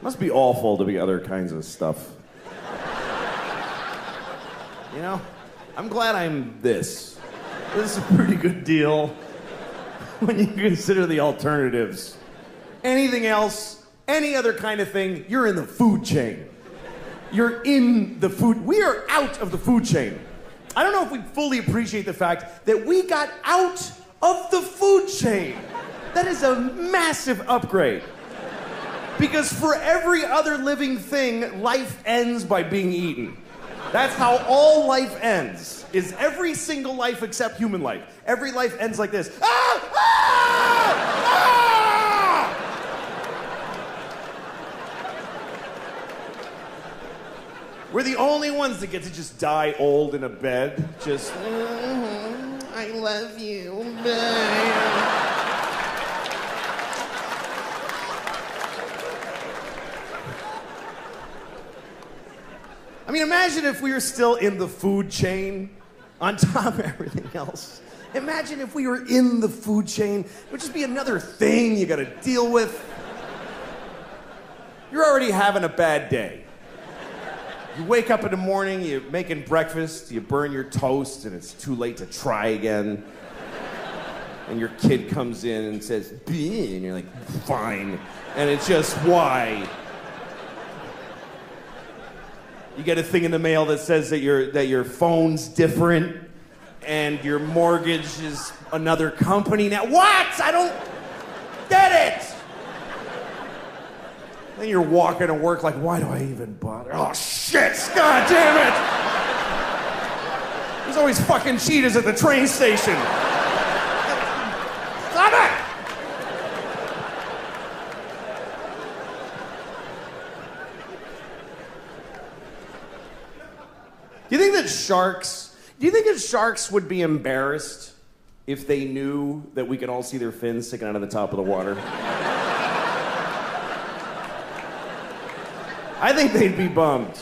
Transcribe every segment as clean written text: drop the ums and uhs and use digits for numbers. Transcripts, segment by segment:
Must be awful to be other kinds of stuff. You know, I'm glad I'm this. This is a pretty good deal when you consider the alternatives. Anything else, any other kind of thing, you're in the food chain. You're in the food. We are out of the food chain. I don't know if we fully appreciate the fact that we got out of the food chain. That is a massive upgrade. Because for every other living thing, life ends by being eaten. That's how all life ends, is every single life except human life. Every life ends like this. Ah! Ah! Ah! We're the only ones that get to just die old in a bed. Just, I love you. Bye. I mean, imagine if we were still in the food chain on top of everything else. Imagine if we were in the food chain. It would just be another thing you gotta deal with. You're already having a bad day. You wake up in the morning, you're making breakfast, you burn your toast, and it's too late to try again. And your kid comes in and says, "Bleh," and you're like, fine. And it's just, why? You get a thing in the mail that says that your phone's different and your mortgage is another company now. What? I don't get it. Then you're walking to work like, why do I even bother? Oh, shit. God damn it. There's always fucking cheetahs at the train station. Stop it. Do you think that sharks would be embarrassed if they knew that we could all see their fins sticking out of the top of the water? I think they'd be bummed,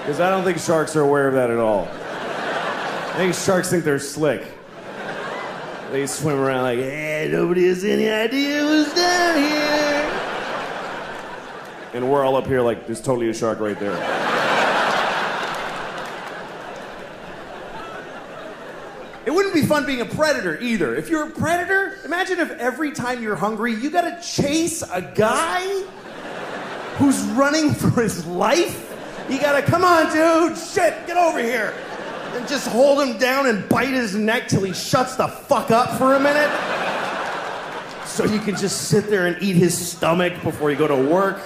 because I don't think sharks are aware of that at all. I think sharks think they're slick. They swim around like, hey, nobody has any idea who's down here. And we're all up here like, there's totally a shark right there. It wouldn't be fun being a predator either. If you're a predator, imagine if every time you're hungry, you gotta chase a guy who's running for his life. You gotta, come on, dude, shit, get over here. And just hold him down and bite his neck till he shuts the fuck up for a minute. So you can just sit there and eat his stomach before you go to work.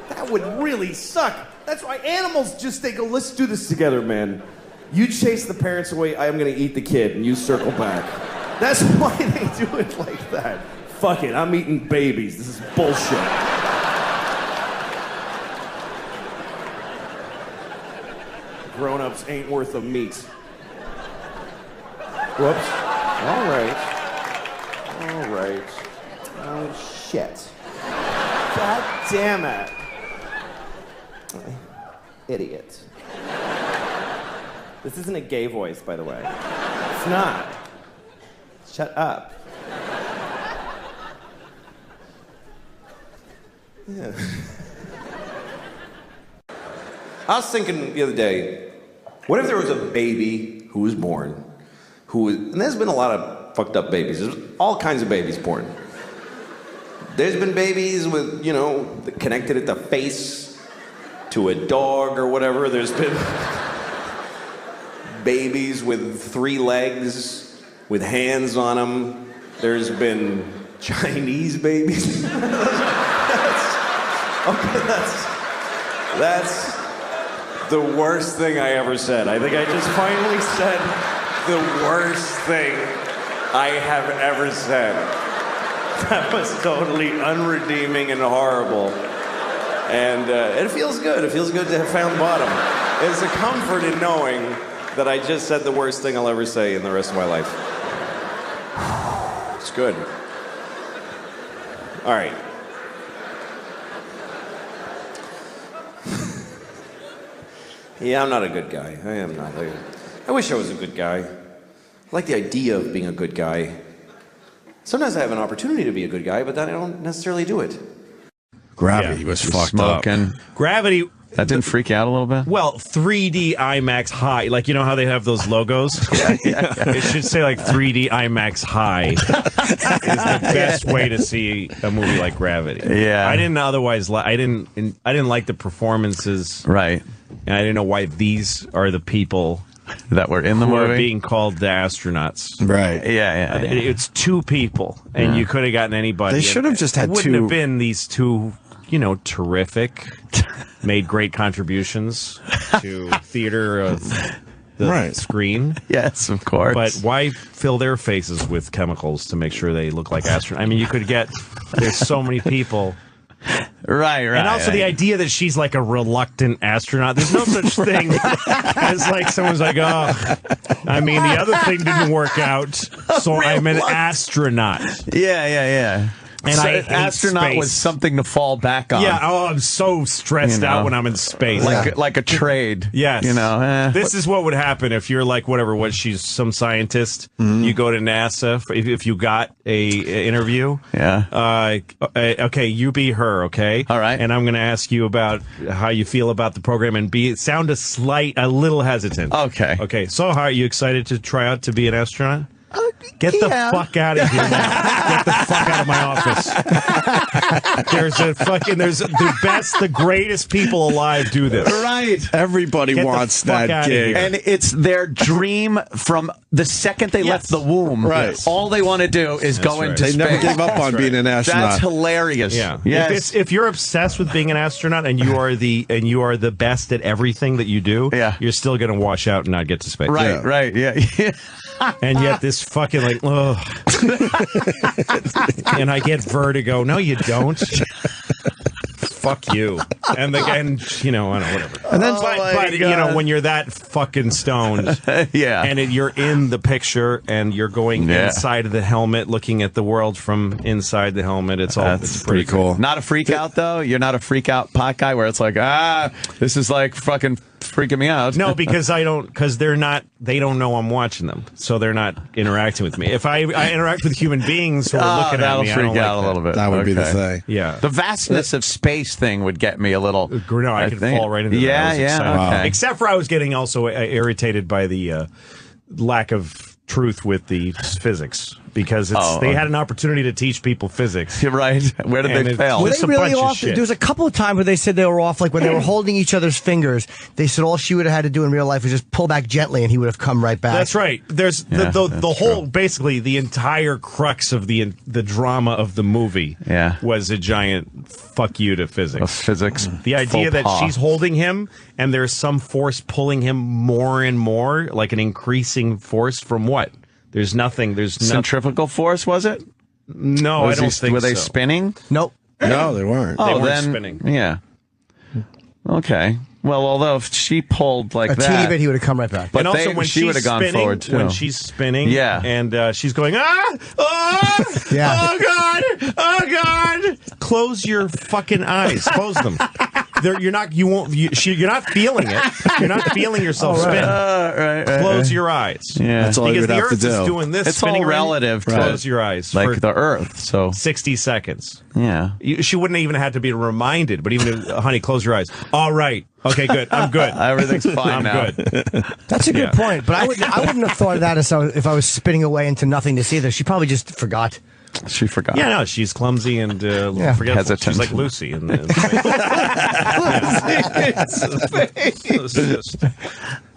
That would really suck. That's why animals they go, let's do this together, man. You chase the parents away, I'm gonna eat the kid, and you circle back. That's why they do it like that. Fuck it, I'm eating babies. This is bullshit. Grown-ups ain't worth the meat. Whoops. All right. Oh, shit. God damn it. Idiot. This isn't a gay voice, by the way. It's not. Shut up. Yeah. I was thinking the other day, what if there was a baby who was born, and there's been a lot of fucked up babies. There's all kinds of babies born. There's been babies with, connected at the face to a dog or whatever. There's been babies with 3 legs, with hands on them. There's been Chinese babies. That's the worst thing I ever said. I think I just finally said the worst thing I have ever said. That was totally unredeeming and horrible. And it feels good. It feels good to have found bottom. It's a comfort in knowing that I just said the worst thing I'll ever say in the rest of my life. It's good. All right. Yeah, I'm not a good guy. I am not. I wish I was a good guy. I like the idea of being a good guy. Sometimes I have an opportunity to be a good guy, but then I don't necessarily do it. Gravity was fucked up. Gravity. That didn't freak you out a little bit? Well, 3D IMAX High. Like, you know how they have those logos? It should say, like, 3D IMAX High is the best way to see a movie like Gravity. Yeah. I didn't otherwise... I didn't like the performances. Right. And I didn't know why these are the people... that were in the who movie? are being called the astronauts. Right. Yeah. It's two people, and you could have gotten anybody. They should have just had It wouldn't two. have been these two, terrific, made great contributions to theater of the screen. Yes, of course. But why fill their faces with chemicals to make sure they look like astronauts? I mean, you could get... There's so many people... Right. And also the idea that she's like a reluctant astronaut. There's no such thing as like someone's like, oh, I mean, the other thing didn't work out, so I'm an astronaut. Yeah. And so I hate astronaut space. was something to fall back on. Yeah, I'm so stressed out when I'm in space. Like a trade. Yes. This What- is what would happen if you're like, she's some scientist. You go to NASA if you got a interview. Yeah. Okay, you be her, okay? All right. And I'm going to ask you about how you feel about the program and sound a little hesitant. Okay. Okay, so how are you excited to try out to be an astronaut? Get the fuck out of here, man. Get the fuck out of my office. There's the greatest people alive do this. Right. Everybody Get the wants fuck that outta gig. here. And it's their dream from the second they left the womb. Right. All they want to do is go right. into They space. never gave up on being an astronaut. That's hilarious. Yeah. Yes. If you're obsessed with being an astronaut and you are the best at everything that you do, you're still going to wash out and not get to space. Right. Yeah. And yet this fucking like, ugh. And I get vertigo. No, you don't. Fuck you. And I don't know, whatever. And then, but when you're that fucking stoned, and you're in the picture and you're going inside of the helmet, looking at the world from inside the helmet, it's pretty cool. Not a freak out though. You're not a freak out pot guy where it's like, this is like fucking freaking me out. No, because they don't know I'm watching them, so they're not interacting with me. If I interact with human beings who are looking at me, I don't freak out like a little bit. That would be the thing. Yeah. The vastness of space thing would get me a little. No, I could fall right into that. I was excited. Okay. Except for I was getting also irritated by the lack of truth with the physics. Because they had an opportunity to teach people physics. Right. Where did they fail? Were they Just a really bunch of off? shit. There was a couple of times where they said they were off, like when they were holding each other's fingers. They said all she would have had to do in real life was just pull back gently and he would have come right back. That's right. There's the whole, basically, the entire crux of the drama of the movie was a giant fuck you to physics. Physics. The idea that she's holding him and there's some force pulling him more and more, like an increasing force from what? There's nothing. There's centrifugal force, was it? No, I don't think so. Were they spinning? Nope. No, they weren't. They weren't then spinning. Yeah. Okay. Well, although if she pulled like a that, teeny bit, he would have come right back. But and also, when she would have gone forward too. When she's spinning, Yeah. and she's going, Yeah. oh God, close your fucking eyes, close them. You're not feeling it. You're not feeling yourself spin. Right. Close your eyes. Yeah. That's all Because you would the have to Earth is do. doing this. It's spinning all around. relative. Close your eyes. Like for the Earth. So 60 seconds. yeah. She wouldn't even have to be reminded. But even if, honey, close your eyes. All right. Okay, good. I'm good. Everything's fine I'm now. good. That's a good point. But I wouldn't have thought of that if I was spinning away into nothingness either. She probably just forgot. She forgot. Yeah, no, she's clumsy and forgetful. Hesitant. She's like Lucy. And,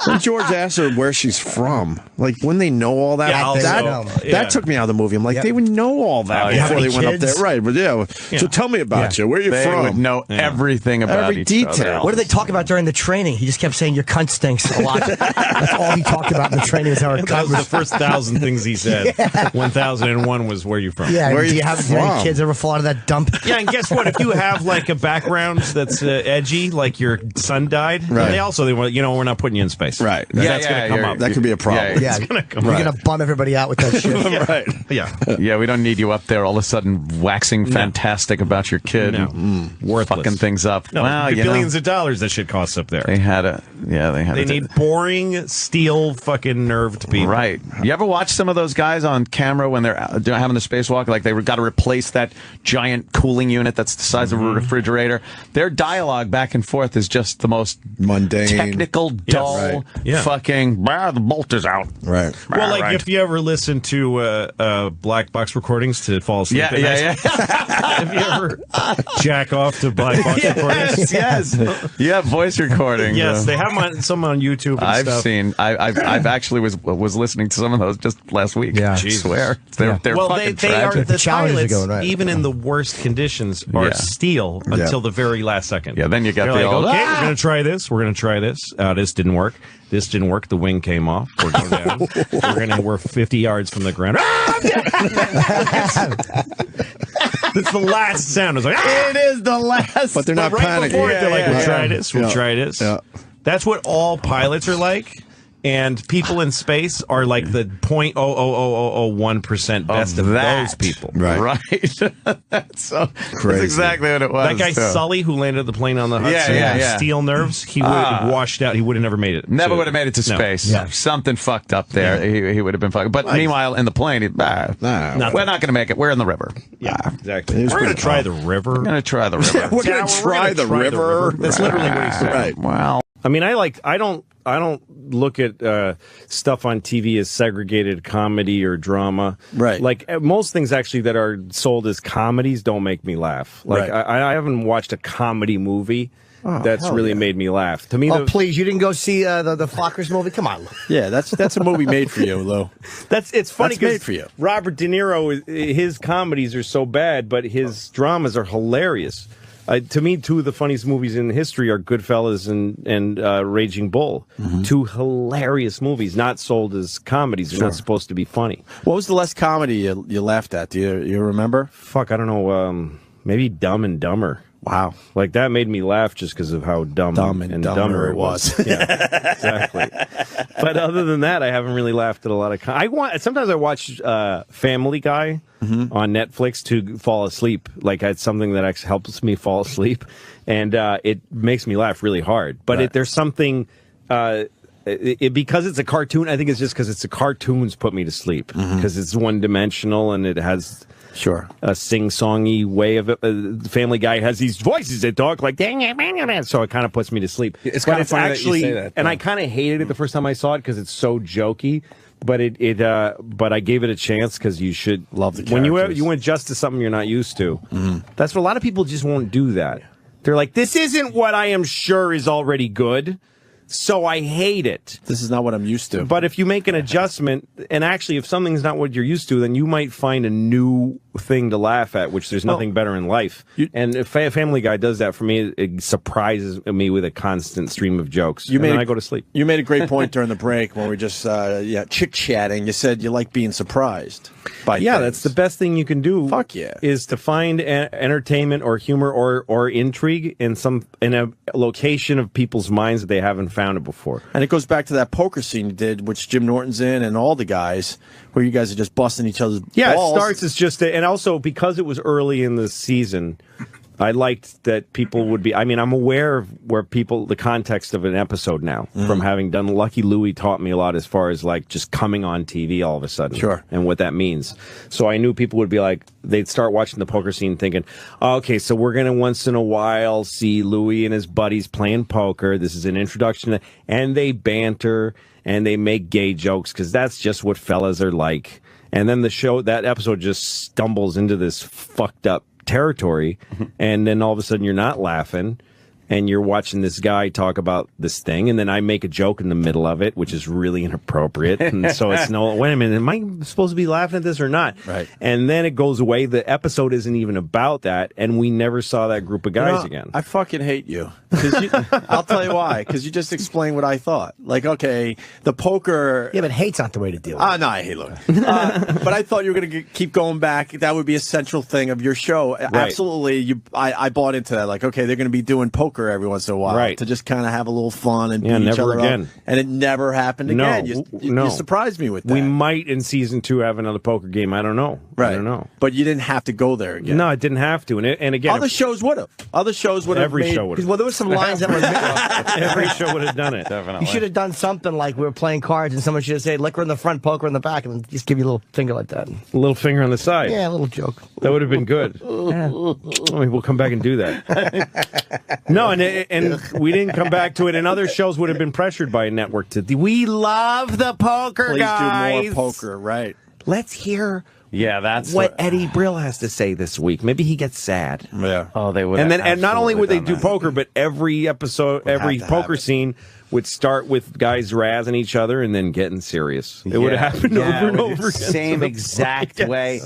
When George asked her where she's from, like when they know all that, that took me out of the movie. I'm like, they would know all that before they went up there, right? But so tell me about you. Where are you They from? would know everything about Every each detail. other. What did they talk about during the training? He just kept saying, your cunt stinks a lot. That's all he talked about in the training was how her that cunt was the was. first 1,000 things he said. 1,001 was where you from. Yeah, Where are do you you have from? any kids ever fall out of that dump? Yeah, and guess what? If you have like a background that's edgy, like your son died, Right. they want, we're not putting you in space. Right. That's going to come up. That could be a problem. Yeah, It's going to come you're up. going to bum everybody out with that shit. Right. Yeah. Yeah, we don't need you up there all of a sudden waxing fantastic about your kid No. and Worthless. fucking things up. No, Well, billions of dollars that shit costs up there. they had a Yeah, they need boring, steel, fucking nerved people. Right. You ever watch some of those guys on camera when they're having the spacewalk? Like they've got to replace that giant cooling unit that's the size of a refrigerator. Their dialogue back and forth is just the most mundane, technical, dull, fucking. The bolt is out. Right. Well, like if you ever listen to black box recordings to fall asleep. Yeah. Have you ever jack off to black box recordings? Yes. Yeah, voice recording. Yes, they have some on YouTube. And stuff. I've actually was listening to some of those just last week. Yeah, I swear they're well, fucking they are tragic. the challenges pilots, are going, right. even in the worst conditions, are steel until the very last second. Yeah, then you got They're the like, old. okay, we're gonna try this. We're gonna try this. This didn't work. This didn't work. The wing came off. We're going down. We're 50 yards from the ground. It's the last sound. It's like It is the last. But they're not right panicking. before it, they're like, we'll try this. this. We'll try this. Yeah. That's what all pilots are like. And people in space are like the 0.00001% best of those people. Right. That's exactly what it was. That guy Sully who landed the plane on the Hudson, steel nerves, he would have washed out. He would have never made it. Never would have made it to space. Yeah. Something fucked up there. He would have been fucked. But meanwhile, in the plane, we're not going to make it. We're in the river. Yeah, exactly. We're going to try the river. We're going to try the river. We're going to try the river. That's literally what he said. Right. Well, I mean, I don't look at stuff on TV as segregated comedy or drama. Right. Like most things actually that are sold as comedies don't make me laugh. Like I haven't watched a comedy movie that's really made me laugh. To me, please, you didn't go see the Fockers movie? Come on. Yeah, that's a movie made for you, Lou. it's funny made because for you. Robert De Niro, his comedies are so bad, but his dramas are hilarious. To me, two of the funniest movies in history are Goodfellas and Raging Bull. Two hilarious movies, not sold as comedies. They're not supposed to be funny. What was the last comedy you laughed at? Do you remember? Fuck, I don't know. Maybe Dumb and Dumber. Wow. Like, that made me laugh just because of how dumb and dumber it was. Yeah, exactly. But other than that, I haven't really laughed at a lot of... Sometimes I watch Family Guy on Netflix to fall asleep. Like, it's something that actually helps me fall asleep. And it makes me laugh really hard. But there's something... because it's a cartoon, I think it's just because it's a cartoons put me to sleep. Because it's one-dimensional and it has... Sure. A sing-songy way of it. Family Guy has these voices that talk like, dang it, man, so it kind of puts me to sleep. It's kind of funny actually, that you say that. and I kind of hated it the first time I saw it because it's so jokey. But but I gave it a chance because you should love the when characters. you adjust to something you're not used to. That's what a lot of people just won't do that. They're like, this isn't what I am sure is already good. So I hate it. This is not what I'm used to. But if you make an adjustment, and actually if something's not what you're used to, then you might find a new thing to laugh at, which there's nothing better in life. And if Family Guy does that for me, it surprises me with a constant stream of jokes. And then I go to sleep. You made a great point during the break when we were just chit-chatting. You said you like being surprised by things. That's the best thing you can do. Fuck yeah. Is to find entertainment or humor or intrigue in a location of people's minds that they haven't found it before. And it goes back to that poker scene you did, which Jim Norton's in, and all the guys, where you guys are just busting each other's balls. It starts as just, and also because it was early in the season, I liked that people would be. I mean, I'm aware of the context of an episode now from having done. Lucky Louie taught me a lot as far as like just coming on TV all of a sudden, and what that means. So I knew people would be like, they'd start watching the poker scene, thinking, okay, so we're gonna once in a while see Louie and his buddies playing poker. This is an introduction, and they banter and they make gay jokes because that's just what fellas are like. And then that episode just stumbles into this fucked up territory, and then all of a sudden you're not laughing and you're watching this guy talk about this thing, and then I make a joke in the middle of it, which is really inappropriate, and so it's wait a minute, am I supposed to be laughing at this or not? Right. And then it goes away. The episode isn't even about that, and we never saw that group of guys again. I fucking hate you. I'll tell you why. Because you just explained what I thought. Like, okay, the poker. Yeah, but hate's not the way to deal with it. No, I hate Louie. But I thought you were going to keep going back. That would be a central thing of your show. Right. Absolutely. I bought into that. Like, okay, they're going to be doing poker every once in a while, right, to just kind of have a little fun and beat each never other again. up. And it never happened again. You surprised me with that. We might in season 2 have another poker game. I don't know. Right. I don't know. But you didn't have to go there again. No, I didn't have to. And again, other shows would have. Other shows would have. Every show would have. Well, there were some lines that were Every show would have done it. You should have done something like we were playing cards and someone should have said liquor in the front, poker in the back, and just give you a little finger like that. A little finger on the side. Yeah, a little joke. That would have been good. Maybe we'll come back and do that. No, and we didn't come back to it. And other shows would have been pressured by a network to. We love the poker, Please guys. do more poker, right? Let's hear. Yeah, that's what Eddie Brill has to say this week. Maybe he gets sad. Yeah. Oh, they would. And not only would they do poker, but every episode, every poker scene would start with guys razzing each other and then getting serious. It would have happened over and over again. Same exact way.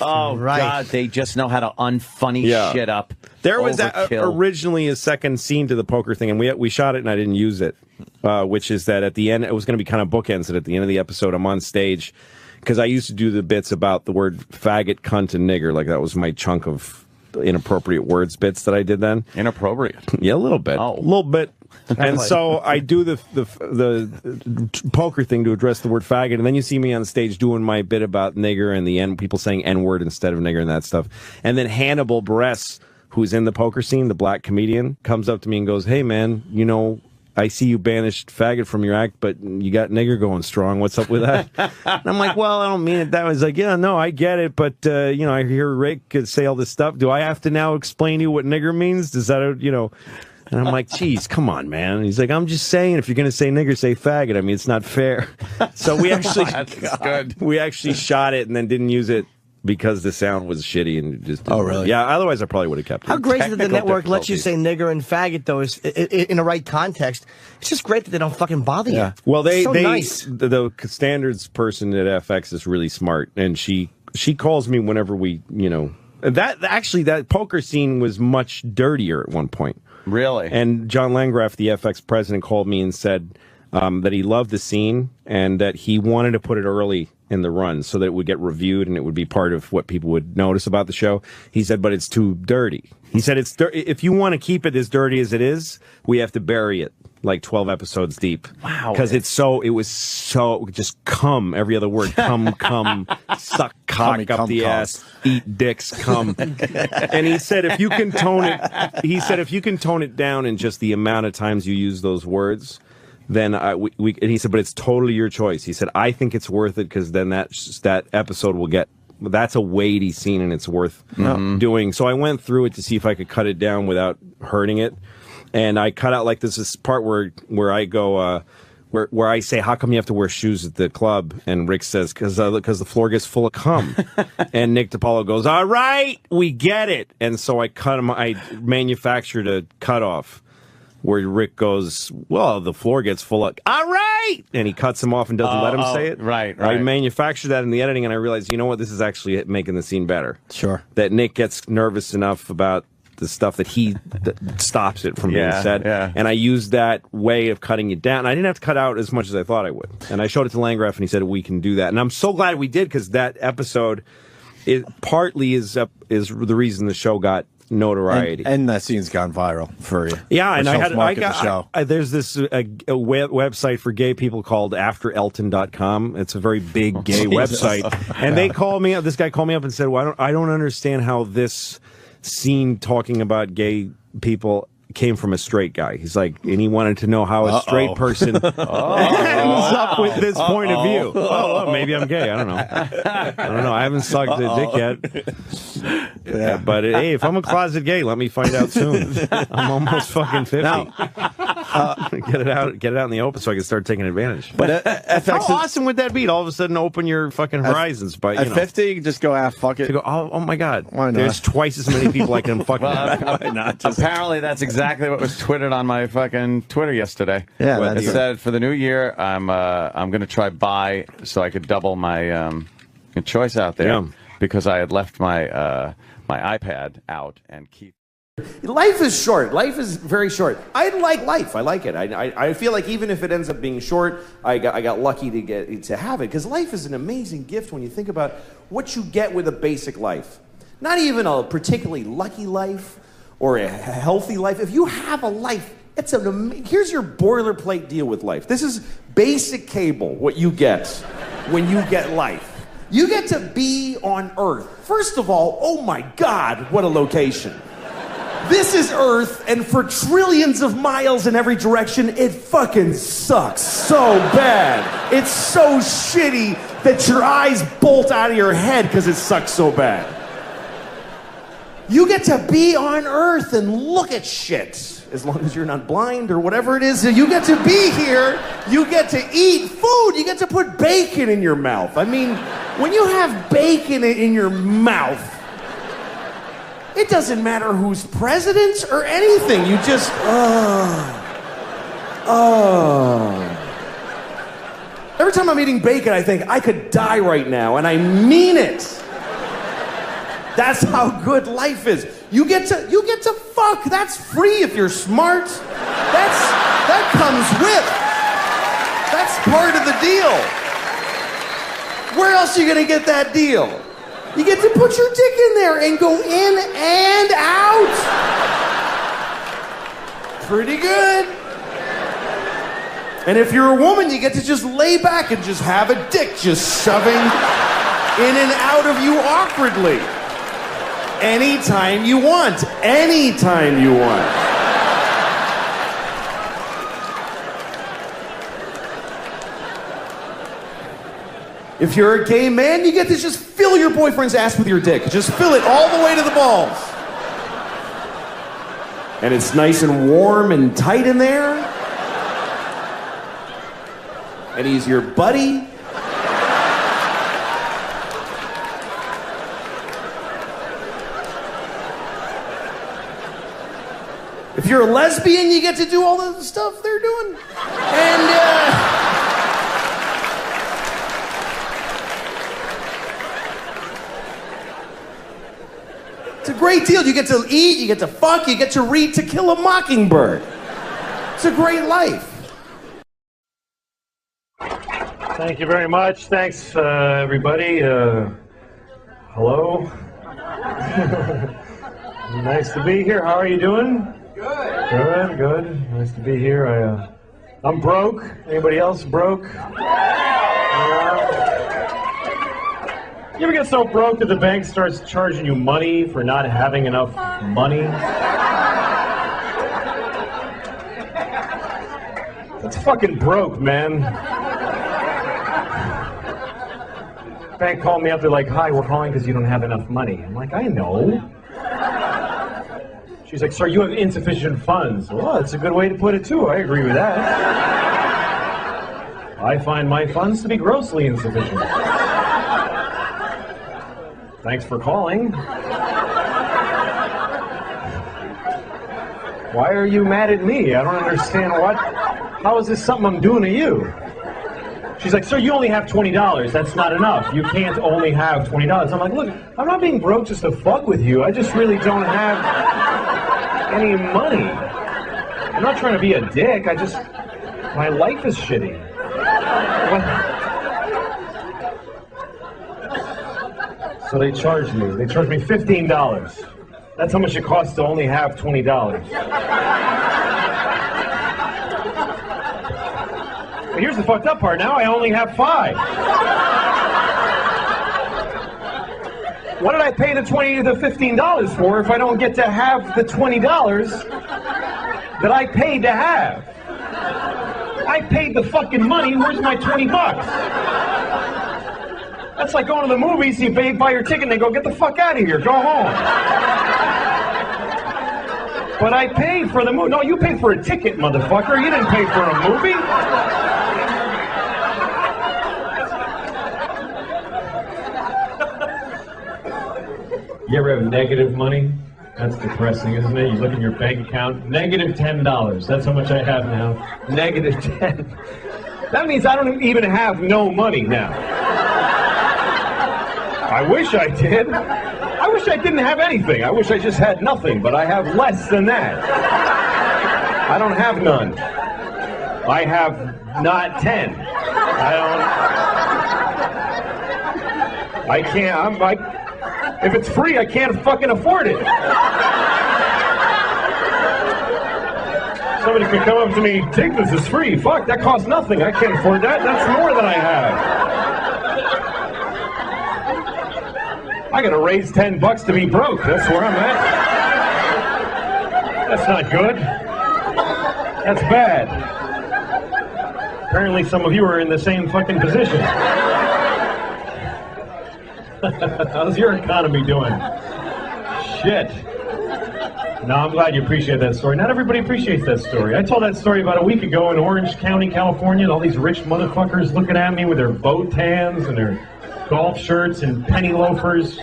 Oh, right. God, they just know how to unfunny shit up. There was originally a second scene to the poker thing, and we shot it and I didn't use it, which is that at the end, it was going to be kind of bookends, and at the end of the episode, I'm on stage, because I used to do the bits about the word faggot, cunt, and nigger. Like, that was my chunk of inappropriate words bits that I did then. Inappropriate? Yeah, a little bit. Oh. A little bit. And so I do the poker thing to address the word faggot, and then you see me on stage doing my bit about nigger and the N, people saying N-word instead of nigger and that stuff. And then Hannibal Buress, who's in the poker scene, the black comedian, comes up to me and goes, "Hey, man, you know, I see you banished faggot from your act, but you got nigger going strong. What's up with that?" And I'm like, "Well, I don't mean it that way." He's like, "Yeah, no, I get it, but, you know, I hear Rick say all this stuff. Do I have to now explain to you what nigger means? Does that, you know..." And I'm like, "Geez, come on, man." And he's like, "I'm just saying, if you're going to say nigger, say faggot. I mean, it's not fair." So we actually, we actually shot it and then didn't use it because the sound was shitty and just. Oh, really? Yeah. Otherwise, I probably would have kept it. How great is it that the network lets you say nigger and faggot, though, is in the right context? It's just great that they don't fucking bother you. Well, nice. The standards person at FX is really smart, and she calls me whenever we, you know, that poker scene was much dirtier at one point. Really? And John Landgraf, the FX president, called me and said that he loved the scene and that he wanted to put it early in the run so that it would get reviewed and it would be part of what people would notice about the show. He said, but it's too dirty. He said, if you want to keep it as dirty as it is, we have to bury it like 12 episodes deep. Wow. Because it was so just cum, every other word, cum, suck cock up the ass, eat dicks, cum. And he said, if you can tone it down in just the amount of times you use those words, then and he said, but it's totally your choice. He said, I think it's worth it because then that episode will get, that's a weighty scene and it's worth doing. So I went through it to see if I could cut it down without hurting it. And I cut out like this part where I go, where I say, how come you have to wear shoes at the club? And Rick says, because the floor gets full of cum. And Nick DiPaolo goes, all right, we get it. And so I manufactured a cutoff where Rick goes, well, the floor gets full of, all right! And he cuts him off and doesn't let him say it. Right. I manufactured that in the editing, and I realized, you know what, this is actually making the scene better. Sure. That Nick gets nervous enough about the stuff that stops it from being said. Yeah. And I used that way of cutting it down. I didn't have to cut out as much as I thought I would. And I showed it to Landgraf, and he said, we can do that. And I'm so glad we did, because that episode partly is the reason the show got notoriety, and that scene's gone viral for you. Yeah, and there's this website for gay people called AfterElton.com. It's a very big gay website, and they called me up. This guy called me up and said, "Well, I don't understand how this scene talking about gay people came from a straight guy." He's like, and he wanted to know how a straight person ends up with this point of view. Oh, maybe I'm gay. I don't know. I haven't sucked a dick yet. Yeah, but hey, if I'm a closet gay, let me find out soon. I'm almost fucking 50. Now, get it out in the open so I can start taking advantage. But how awesome would that be? To all of a sudden open your fucking horizons. But at 50, you can just go, fuck it. To go, oh my God. Why not? There's twice as many people I can fucking. Apparently, that's exactly what was twittered on my fucking Twitter yesterday. Yeah, it said for the new year, I'm going to try buy so I could double my choice out there because I had left my my iPad out and keep. Life is short. Life is very short. I like life. I like it. I feel like even if it ends up being short, I got lucky to have it, because life is an amazing gift when you think about what you get with a basic life. Not even a particularly lucky life or a healthy life. If you have a life, here's your boilerplate deal with life. This is basic cable, what you get when you get life. You get to be on Earth. First of all, oh my God, what a location. This is Earth, and for trillions of miles in every direction, it fucking sucks so bad. It's so shitty that your eyes bolt out of your head because it sucks so bad. You get to be on Earth and look at shit. As long as you're not blind or whatever it is, you get to be here, you get to eat food, you get to put bacon in your mouth. I mean, when you have bacon in your mouth, it doesn't matter who's president or anything. You just, Every time I'm eating bacon, I think I could die right now, and I mean it. That's how good life is. You get to fuck. That's free if you're smart. That comes with. That's part of the deal. Where else are you gonna get that deal? You get to put your dick in there and go in and out. Pretty good. And if you're a woman, you get to just lay back and just have a dick just shoving in and out of you awkwardly. Anytime you want. Anytime you want. If you're a gay man, you get to just fill your boyfriend's ass with your dick. Just fill it all the way to the balls. And it's nice and warm and tight in there. And he's your buddy. If you're a lesbian, you get to do all the stuff they're doing. And, it's a great deal. You get to eat, you get to fuck, you get to read To Kill a Mockingbird. It's a great life. Thank you very much. Thanks, everybody. Hello. Nice to be here. How are you doing? Good. Good. Nice to be here. I'm broke. Anybody else broke? You ever get so broke that the bank starts charging you money for not having enough money? That's fucking broke, man. Bank called me up. They're like, "Hi, we're calling because you don't have enough money." I'm like, "I know." She's like, "Sir, you have insufficient funds." Well, that's a good way to put it, too. I agree with that. I find my funds to be grossly insufficient. Thanks for calling. Why are you mad at me? I don't understand what. How is this something I'm doing to you? She's like, "Sir, you only have $20. That's not enough. You can't only have $20. I'm like, "Look, I'm not being broke just to fuck with you. I just really don't have any money. I'm not trying to be a dick. My life is shitty." So they charged me. They charged me $15. That's how much it costs to only have $20. But here's the fucked up part. Now I only have $5. What did I pay the $15 for if I don't get to have the $20 that I paid to have? I paid the fucking money. Where's my $20? That's like going to the movies. You buy your ticket and they go, "Get the fuck out of here. Go home." But I paid for the movie. No, you paid for a ticket, motherfucker. You didn't pay for a movie. You ever have negative money? That's depressing, isn't it? You look at your bank account, negative $10. That's how much I have now. Negative 10. That means I don't even have no money now. I wish I did. I wish I didn't have anything. I wish I just had nothing, but I have less than that. I don't have none. I have not 10. I can't, if it's free, I can't fucking afford it. Somebody could come up to me, "Take this, it's free." Fuck, that costs nothing. I can't afford that. That's more than I have. I gotta raise $10 to be broke. That's where I'm at. That's not good. That's bad. Apparently some of you are in the same fucking position. How's your economy doing? Shit. No, I'm glad you appreciate that story. Not everybody appreciates that story. I told that story about a week ago in Orange County, California, and all these rich motherfuckers looking at me with their bow tans and their golf shirts and penny loafers.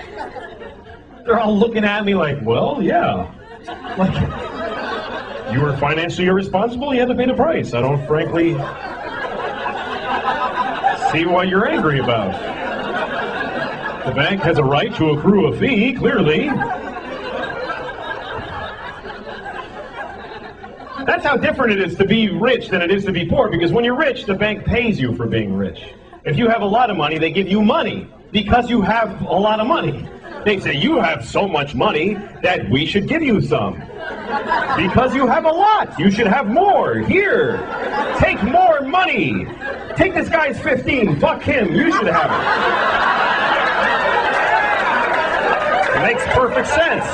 They're all looking at me like, well, yeah. Like, you were financially irresponsible, you had to pay the price. I don't frankly see what you're angry about. The bank has a right to accrue a fee, clearly. That's how different it is to be rich than it is to be poor, because when you're rich, the bank pays you for being rich. If you have a lot of money, they give you money because you have a lot of money. They say, you have so much money that we should give you some. Because you have a lot, you should have more. Here, take more money. Take this guy's 15, fuck him, you should have it. It makes perfect sense.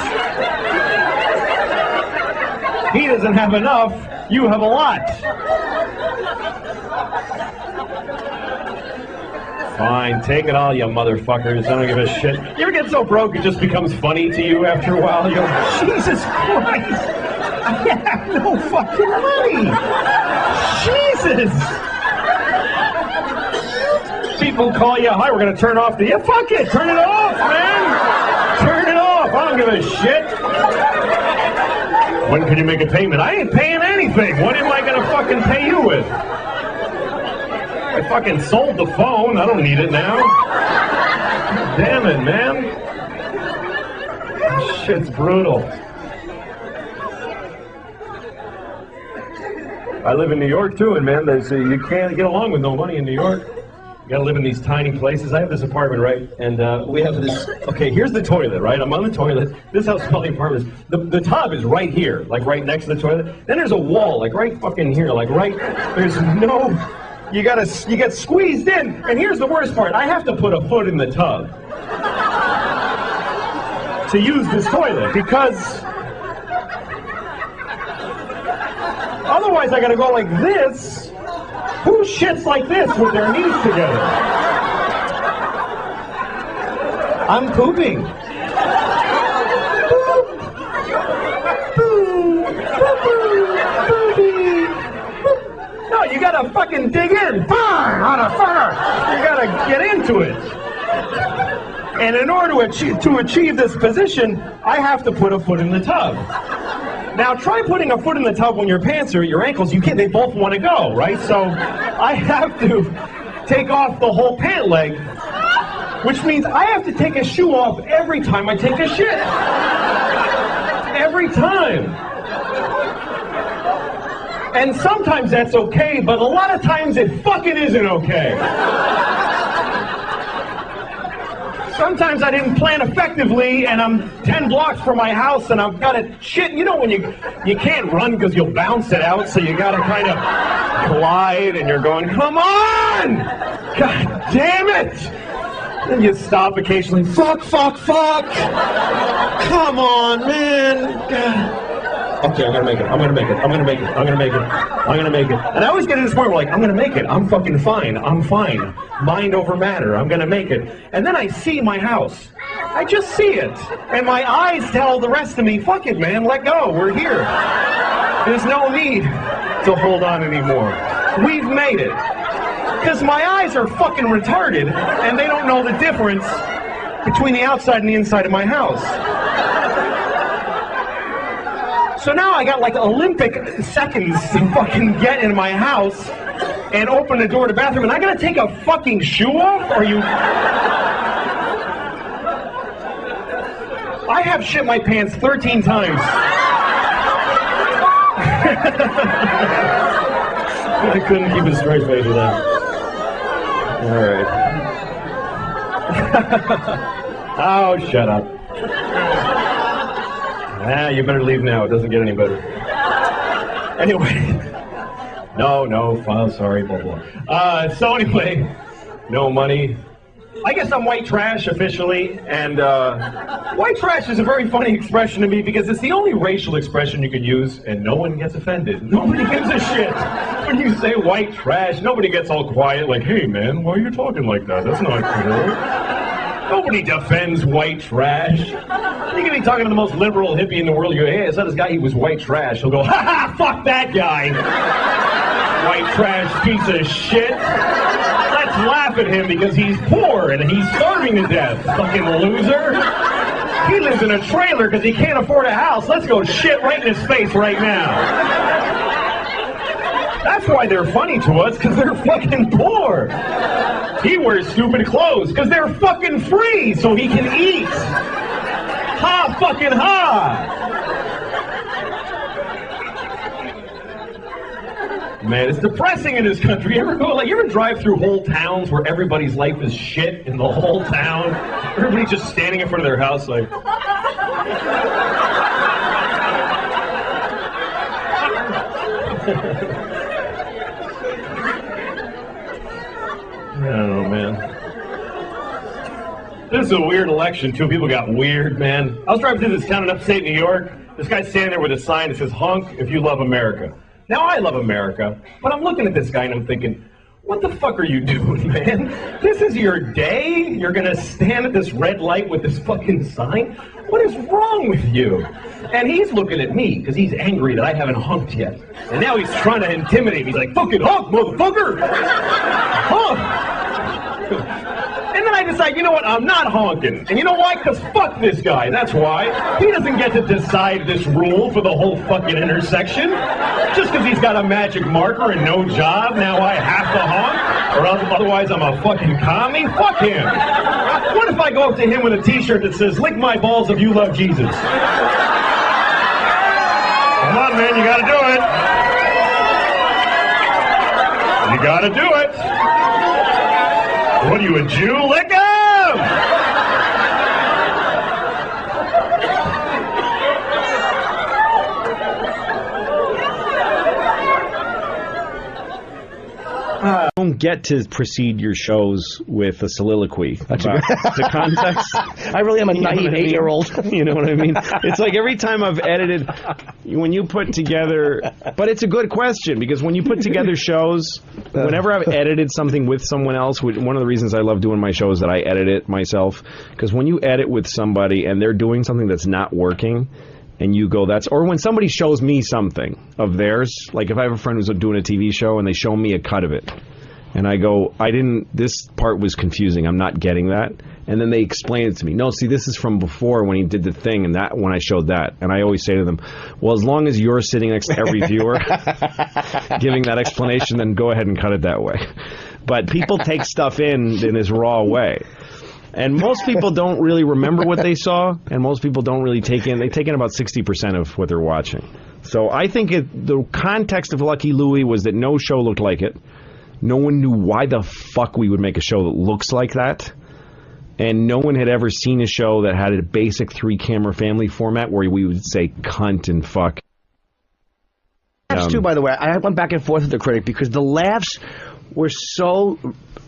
He doesn't have enough, you have a lot. Fine, take it all, you motherfuckers. I don't give a shit. You ever get so broke it just becomes funny to you after a while? You go, Jesus Christ! I have no fucking money! Jesus! People call you, hi, we're gonna turn off the... Yeah, fuck it! Turn it off, man! Turn it off! I don't give a shit! When can you make a payment? I ain't paying anything! What am I gonna fucking pay you with? I fucking sold the phone. I don't need it now. Damn it, man. This shit's brutal. I live in New York too, and man, you can't get along with no money in New York. You gotta live in these tiny places. I have this apartment, right? And we have this, okay, here's the toilet, right? I'm on the toilet. This is how small the apartment is. The tub is right here, like right next to the toilet. Then there's a wall, like right fucking here, like right, there's no... You get squeezed in, and here's the worst part. I have to put a foot in the tub to use this toilet, because otherwise I gotta go like this. Who shits like this with their knees together? I'm pooping. No, you gotta fucking dig in. You gotta get into it. And in order to achieve this position, I have to put a foot in the tub. Now try putting a foot in the tub when your pants are at your ankles. You can't, they both want to go, right? So I have to take off the whole pant leg, which means I have to take a shoe off every time I take a shit. Every time. And sometimes that's okay, but a lot of times it fucking isn't okay. Sometimes I didn't plan effectively, and I'm 10 blocks from my house, and I've got to shit. You know when you can't run because you'll bounce it out, so you got to kind of glide, and you're going, come on! God damn it! And you stop occasionally, fuck! Come on, man! God. Okay, I'm gonna make it. And I always get to this point where like, I'm gonna make it. I'm fucking fine. I'm fine. Mind over matter. I'm gonna make it. And then I see my house. I just see it. And my eyes tell the rest of me, fuck it, man. Let go. We're here. There's no need to hold on anymore. We've made it. Because my eyes are fucking retarded, and they don't know the difference between the outside and the inside of my house. So now I got like Olympic seconds to fucking get in my house and open the door to the bathroom, and I gotta take a fucking shoe off? Are you... I have shit my pants 13 times. I couldn't keep a straight face with that. All right. Oh, shut up. You better leave now. It doesn't get any better. Anyway. No, sorry, blah, blah. So anyway, no money, I guess I'm white trash officially, and white trash is a very funny expression to me because it's the only racial expression you can use, and no one gets offended. Nobody gives a shit when you say white trash. Nobody gets all quiet like, hey man, why are you talking like that? That's not cool. Nobody defends white trash. You can be talking to the most liberal hippie in the world. You go, hey, I saw this guy, he was white trash. He'll go, ha ha, fuck that guy. White trash piece of shit. Let's laugh at him because he's poor and he's starving to death. Fucking loser. He lives in a trailer because he can't afford a house. Let's go shit right in his face right now. That's why they're funny to us, because they're fucking poor. He wears stupid clothes because they're fucking free so he can eat. Ha fucking ha. Man, it's depressing in this country. You ever drive through whole towns where everybody's life is shit in the whole town? Everybody's just standing in front of their house like... I don't know, man. This is a weird election, too. People got weird, man. I was driving through this town in upstate New York. This guy's standing there with a sign that says, honk if you love America. Now, I love America, but I'm looking at this guy and I'm thinking, what the fuck are you doing, man? This is your day? You're gonna stand at this red light with this fucking sign? What is wrong with you? And he's looking at me because he's angry that I haven't honked yet. And now he's trying to intimidate me. He's like, fucking honk, motherfucker! Honk! And then I decide, you know what, I'm not honking. And you know why? Because fuck this guy, that's why. He doesn't get to decide this rule for the whole fucking intersection. Just because he's got a magic marker and no job, now I have to honk? Or otherwise I'm a fucking commie? Fuck him. What if I go up to him with a t-shirt that says, lick my balls if you love Jesus? Come on, man, you gotta do it. You gotta do it. What are you, a Jew? Lick him! Don't get to precede your shows with a soliloquy about the context. I really am a naive 8-year-old. You know what I mean? It's like every time I've edited, when you put together, but it's a good question because when you put together shows, whenever I've edited something with someone else, one of the reasons I love doing my show is that I edit it myself, because when you edit with somebody and they're doing something that's not working, and you go, or when somebody shows me something of theirs, like if I have a friend who's doing a TV show and they show me a cut of it, and I go, this part was confusing, I'm not getting that. And then they explain it to me. No, see, this is from before when he did the thing and that when I showed that. And I always say to them, well, as long as you're sitting next to every viewer giving that explanation, then go ahead and cut it that way. But people take stuff in this raw way. And most people don't really remember what they saw, and most people don't really take in about 60% of what they're watching. So I think the context of Lucky Louie was that no show looked like it. No one knew why the fuck we would make a show that looks like that. And no one had ever seen a show that had a basic 3-camera family format where we would say cunt and fuck. Laughs too, by the way. I went back and forth with the critic because the laughs were so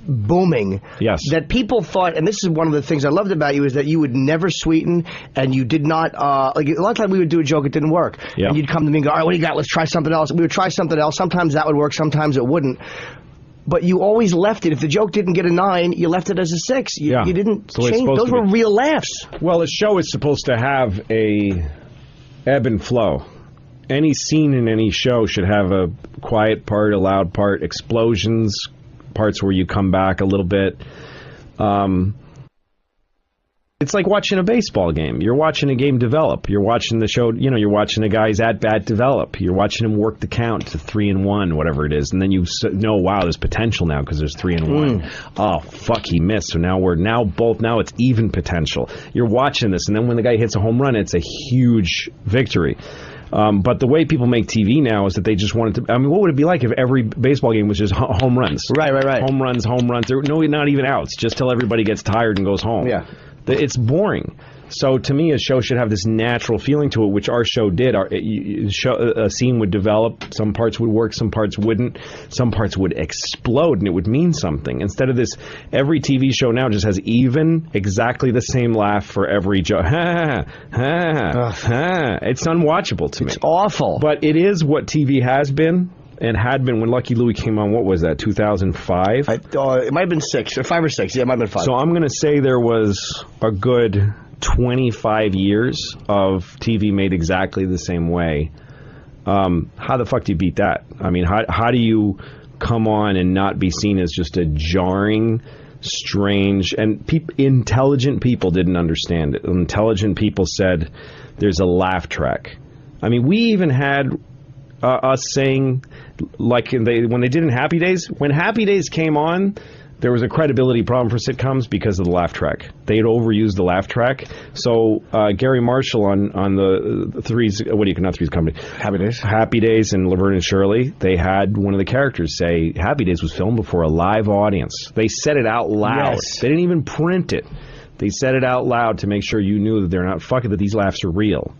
booming that people thought, and this is one of the things I loved about you, is that you would never sweeten, and you did not, like a lot of times we would do a joke, it didn't work. Yeah. And you'd come to me and go, all right, what do you got? Let's try something else. We would try something else. Sometimes that would work, sometimes it wouldn't. But you always left it. If the joke didn't get a 9, you left it as a 6. You didn't change. Those were real laughs. Well, a show is supposed to have a ebb and flow. Any scene in any show should have a quiet part, a loud part, explosions, parts where you come back a little bit. It's like watching a baseball game. You're watching a game develop. You're watching the show, you're watching a guy's at-bat develop. You're watching him work the count to 3-1, whatever it is. And then you know, wow, there's potential now because there's 3-1. Oh, fuck, he missed. So now now it's even potential. You're watching this, and then when the guy hits a home run, it's a huge victory. But the way people make TV now is that they just wanted to... I mean, what would it be like if every baseball game was just home runs? Right. Home runs. There were not even outs, just till everybody gets tired and goes home. Yeah. It's boring. So to me, a show should have this natural feeling to it, which our show did. A scene would develop. Some parts would work, some parts wouldn't. Some parts would explode, and it would mean something. Instead of this, every TV show now just has exactly the same laugh for every joke. It's unwatchable to me. It's awful. But it is what TV has been. And had been when Lucky Louie came on. What was that? 2005. It might have been 6 or 5 or 6. Yeah, it might have been 5. So I'm going to say there was a good 25 years of TV made exactly the same way. How the fuck do you beat that? I mean, how do you come on and not be seen as just a jarring, strange, and intelligent people didn't understand it. Intelligent people said there's a laugh track. I mean, we even had us saying, like when they did in Happy Days, when Happy Days came on, there was a credibility problem for sitcoms because of the laugh track. They had overused the laugh track. So Gary Marshall on the Three's, not Three's Company, Happy Days and Laverne and Shirley, they had one of the characters say Happy Days was filmed before a live audience. They said it out loud. Yes. They didn't even print it. They said it out loud to make sure you knew that they're not fucking, that these laughs are real.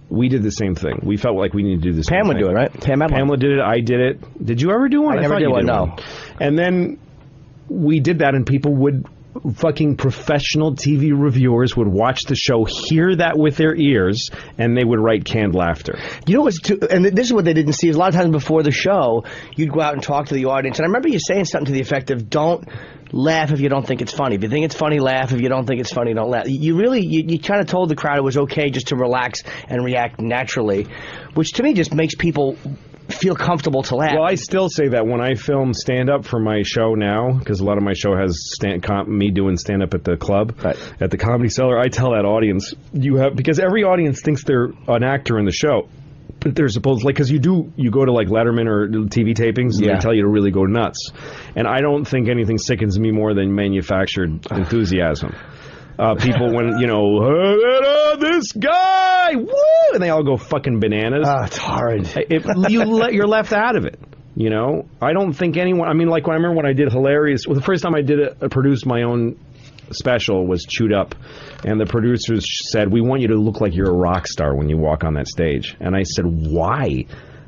We did the same thing. We felt like we needed to do this. Pam would do it, right? Pamela did it. I did it. Did you ever do one? I never did one, no. And then we did that, and people would, fucking professional TV reviewers would watch the show, hear that with their ears, and they would write canned laughter. You know what's and this is what they didn't see, is a lot of times before the show, you'd go out and talk to the audience, and I remember you saying something to the effect of, don't laugh if you don't think it's funny. If you think it's funny, laugh. If you don't think it's funny, don't laugh. You kind of told the crowd it was okay just to relax and react naturally, which to me just makes people feel comfortable to laugh. Well, I still say that when I film stand-up for my show now, because a lot of my show has me doing stand-up at the club, at the Comedy Cellar, I tell that audience, because every audience thinks they're an actor in the show. But they're supposed, because you go to like Letterman or TV tapings, and they tell you to really go nuts. And I don't think anything sickens me more than manufactured enthusiasm. People when, this guy, woo, and they all go fucking bananas. It's hard. You're left out of it. I don't think anyone, I remember when I did Hilarious, the first time I produced my own special was Chewed Up, and the producers said, we want you to look like you're a rock star when you walk on that stage. And I said, why?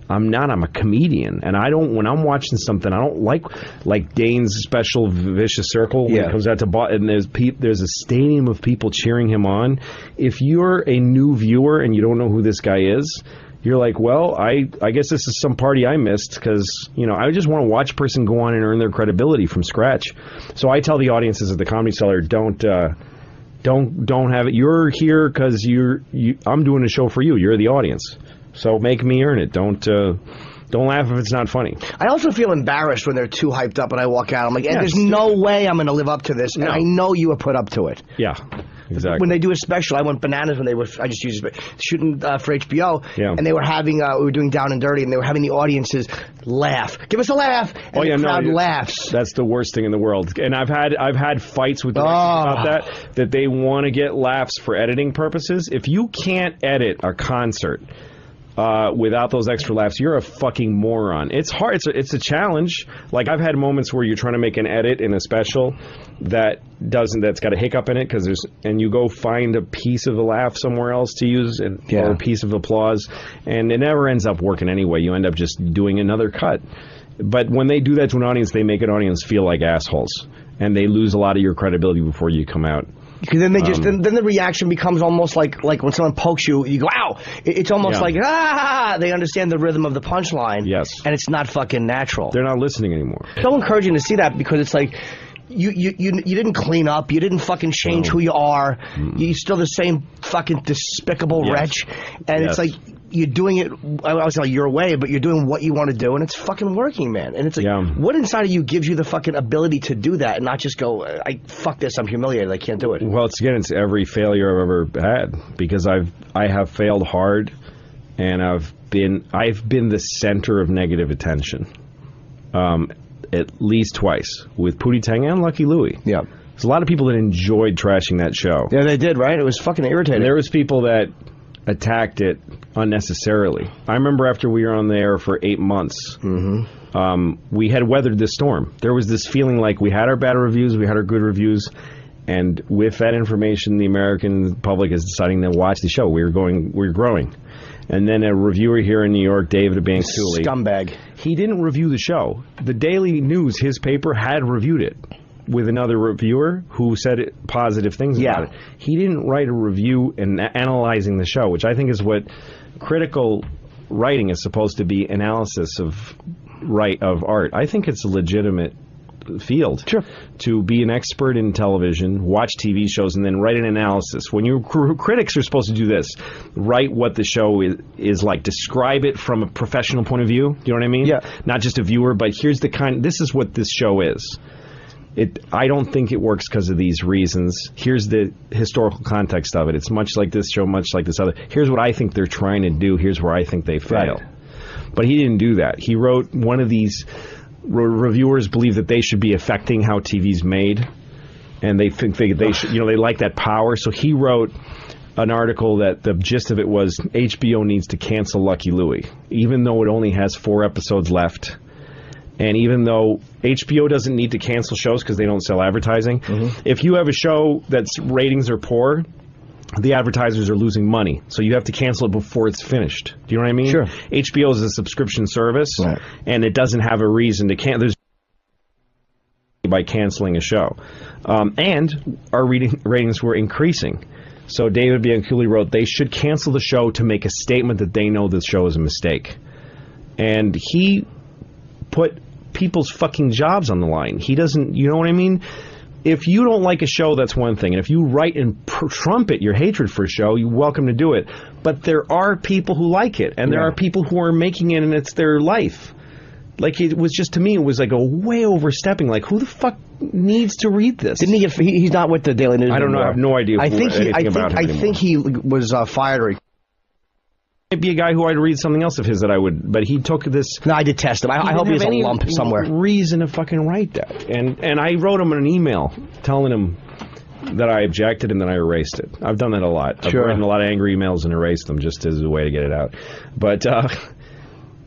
I'm not. I'm a comedian, and when I'm watching something, I don't like Dane's special Vicious Circle when it comes out to and there's a stadium of people cheering him on. If you're a new viewer and you don't know who this guy is, you're like, well, I guess this is some party I missed, because I just want to watch a person go on and earn their credibility from scratch. So I tell the audiences at the Comedy Cellar, don't have it. You're here because I'm doing a show for you. You're the audience. So make me earn it. Don't laugh if it's not funny. I also feel embarrassed when they're too hyped up and I walk out. I'm like, there's no way I'm going to live up to this. And I know you were put up to it. Yeah, exactly. When they do a special, I went bananas when I just used it, shooting for HBO. Yeah. And they were having, we were doing Down and Dirty, and they were having the audiences laugh. Give us a laugh. And the crowd laughs. That's the worst thing in the world. And I've had fights with directors about that they want to get laughs for editing purposes. If you can't edit a concert without those extra laughs, you're a fucking moron. It's hard. It's a challenge. Like, I've had moments where you're trying to make an edit in a special that's got a hiccup in it, and you go find a piece of a laugh somewhere else to use, or a piece of applause, and it never ends up working anyway. You end up just doing another cut. But when they do that to an audience, they make an audience feel like assholes, and they lose a lot of your credibility before you come out. Because then then the reaction becomes almost like when someone pokes you, you go, ow! It's almost like, ah! They understand the rhythm of the punchline. Yes. And it's not fucking natural. They're not listening anymore. It's so encouraging to see that, because it's like, you didn't clean up, you didn't fucking change who you are, you're still the same fucking despicable wretch, and it's like, you're doing it, I was like, your way, but you're doing what you want to do, and it's fucking working, man. And it's like, what inside of you gives you the fucking ability to do that and not just go, fuck this, I'm humiliated, I can't do it. Well, it's every failure I've ever had, because I have failed hard, and I've been the center of negative attention, at least twice, with Pootie Tang and Lucky Louie. Yeah. There's a lot of people that enjoyed trashing that show. Yeah, they did, right? It was fucking irritating. And there was people that attacked it unnecessarily. I remember after we were on the air for 8 months, we had weathered the storm. There was this feeling like we had our bad reviews, we had our good reviews, And with that information, the American public is deciding to watch the show. We're growing. And then a reviewer here in New York, David Abancooley, scumbag. He didn't review the show. The Daily News, his paper, had reviewed it with another reviewer who said positive things about it. He didn't write a review and analyzing the show, which I think is what critical writing is supposed to be, analysis of art. I think it's a legitimate field to be an expert in television, watch TV shows, and then write an analysis. When you critics are supposed to do this, write what the show is like, describe it from a professional point of view. Do you know what I mean? Yeah. Not just a viewer, but this is what this show is. I don't think it works because of these reasons. Here's the historical context of it. It's much like this show, much like this other. Here's what I think they're trying to do. Here's where I think they fail. Right. But he didn't do that. He wrote one of these. Reviewers believe that they should be affecting how TV's made, and they think they should, they like that power. So he wrote an article that the gist of it was HBO needs to cancel Lucky Louie, even though it only has 4 episodes left, and even though HBO doesn't need to cancel shows because they don't sell advertising. If you have a show that's ratings are poor, the advertisers are losing money, so you have to cancel it before it's finished. Do you know what I mean? Sure. HBO is a subscription service, right, and it doesn't have a reason to cancel. There's by canceling a show, and our ratings were increasing. So David Bianculli wrote they should cancel the show to make a statement that they know the show is a mistake, and he put people's fucking jobs on the line. He doesn't. You know what I mean? If you don't like a show, that's one thing. And if you write and trumpet your hatred for a show, you're welcome to do it. But there are people who like it, and there are people who are making it, and it's their life. Like, it was just, to me, it was like a way overstepping. Like, who the fuck needs to read this? Didn't he get? He's not with the Daily News I don't know. I have no idea. I think he was fired, or might be a guy who I'd read something else of his that I would, but he took this. No, I detest him. I hope he's a lump somewhere. Reason to fucking write that, and I wrote him an email telling him that I objected and then I erased it. I've done that a lot. I've written a lot of angry emails and erased them just as a way to get it out. But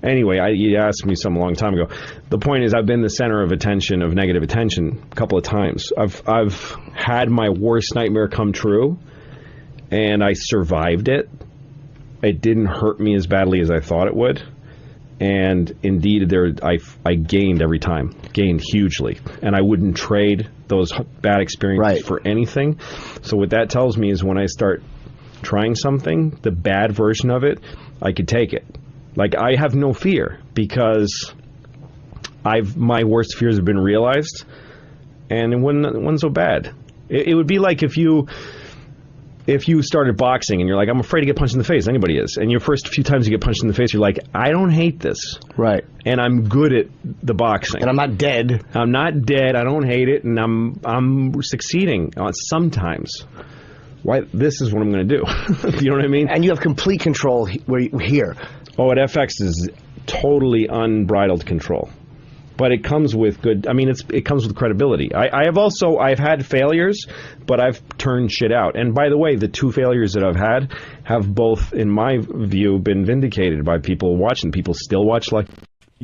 anyway, you asked me something a long time ago. The point is, I've been the center of attention, of negative attention, a couple of times. I've had my worst nightmare come true, and I survived it. It didn't hurt me as badly as I thought it would, and indeed, I gained every time, gained hugely, and I wouldn't trade those bad experiences for anything. So what that tells me is when I start trying something, the bad version of it, I could take it. Like, I have no fear because my worst fears have been realized, and it wasn't so bad. It would be like if you started boxing and you're like, I'm afraid to get punched in the face. Anybody is. And your first few times you get punched in the face, you're like, I don't hate this. Right. And I'm good at the boxing. And I'm not dead. I'm not dead. I don't hate it. And I'm succeeding sometimes. Why? This is what I'm going to do. You know what I mean? And you have complete control here. Oh, at FX is totally unbridled control. But it comes with good. I mean, it comes with credibility. I've had failures, but I've turned shit out. And by the way, the 2 failures that I've had have both, in my view, been vindicated by people watching. People still watch. Like,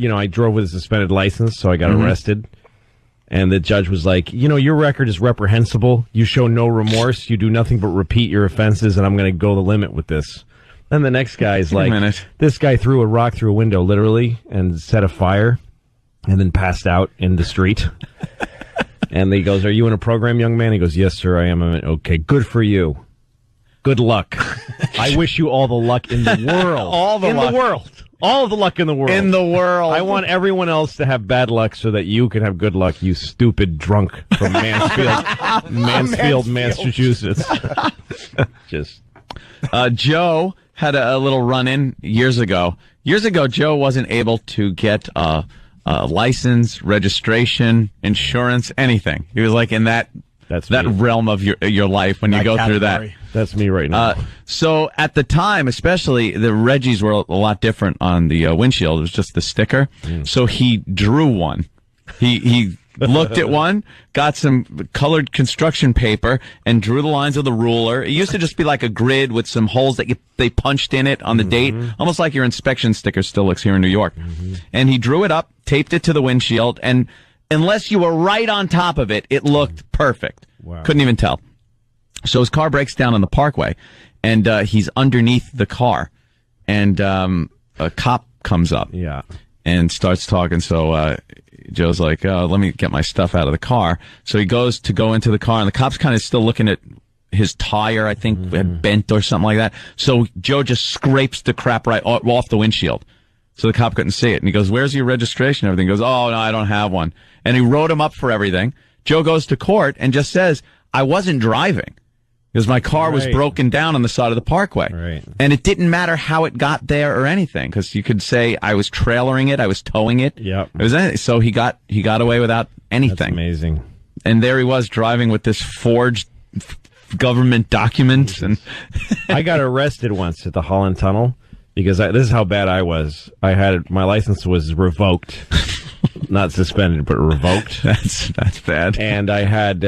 I drove with a suspended license, so I got arrested. And the judge was like, your record is reprehensible. You show no remorse. You do nothing but repeat your offenses, and I'm going to go the limit with this. Then the next guy's like, this guy threw a rock through a window, literally, and set a fire. And then passed out in the street. And he goes, are you in a program, young man? He goes, yes, sir, I am. I went, okay, good for you. Good luck. I wish you all the luck in the world. All the luck. All of the luck in the world. In the world. I want everyone else to have bad luck so that you can have good luck, you stupid drunk from Mansfield, Massachusetts. Joe had a little run-in years ago. Years ago, Joe wasn't able to get license, registration, insurance, anything. He was like in that realm of your life when you go through that. That's me right now. So at the time, especially, the Reggies were a lot different on the windshield. It was just the sticker. So he drew one. He looked at one, got some colored construction paper, and drew the lines with a ruler. It used to just be like a grid with some holes that they punched in it on the date, almost like your inspection sticker still looks here in New York. And he drew it up, taped it to the windshield, and unless you were right on top of it, it looked perfect. Wow. Couldn't even tell. So his car breaks down on the parkway, and he's underneath the car, and a cop comes up and starts talking. So Joe's like, let me get my stuff out of the car. So he goes to go into the car, and the cop's kind of still looking at his tire, I think, had bent or something like that. So Joe just scrapes the crap right off the windshield. So the cop couldn't see it. And he goes, where's your registration? Everything. He goes, oh, no, I don't have one. And he wrote him up for everything. Joe goes to court and just says, I wasn't driving. Because my car was broken down on the side of the parkway. Right. And it didn't matter how it got there or anything, because you could say I was trailering it, I was towing it. Yep. It was anything. So he got away without anything. That's amazing. And there he was driving with this forged government documents. And I got arrested once at the Holland Tunnel because this is how bad I was. My license was revoked. Not suspended, but revoked. That's bad. And I had,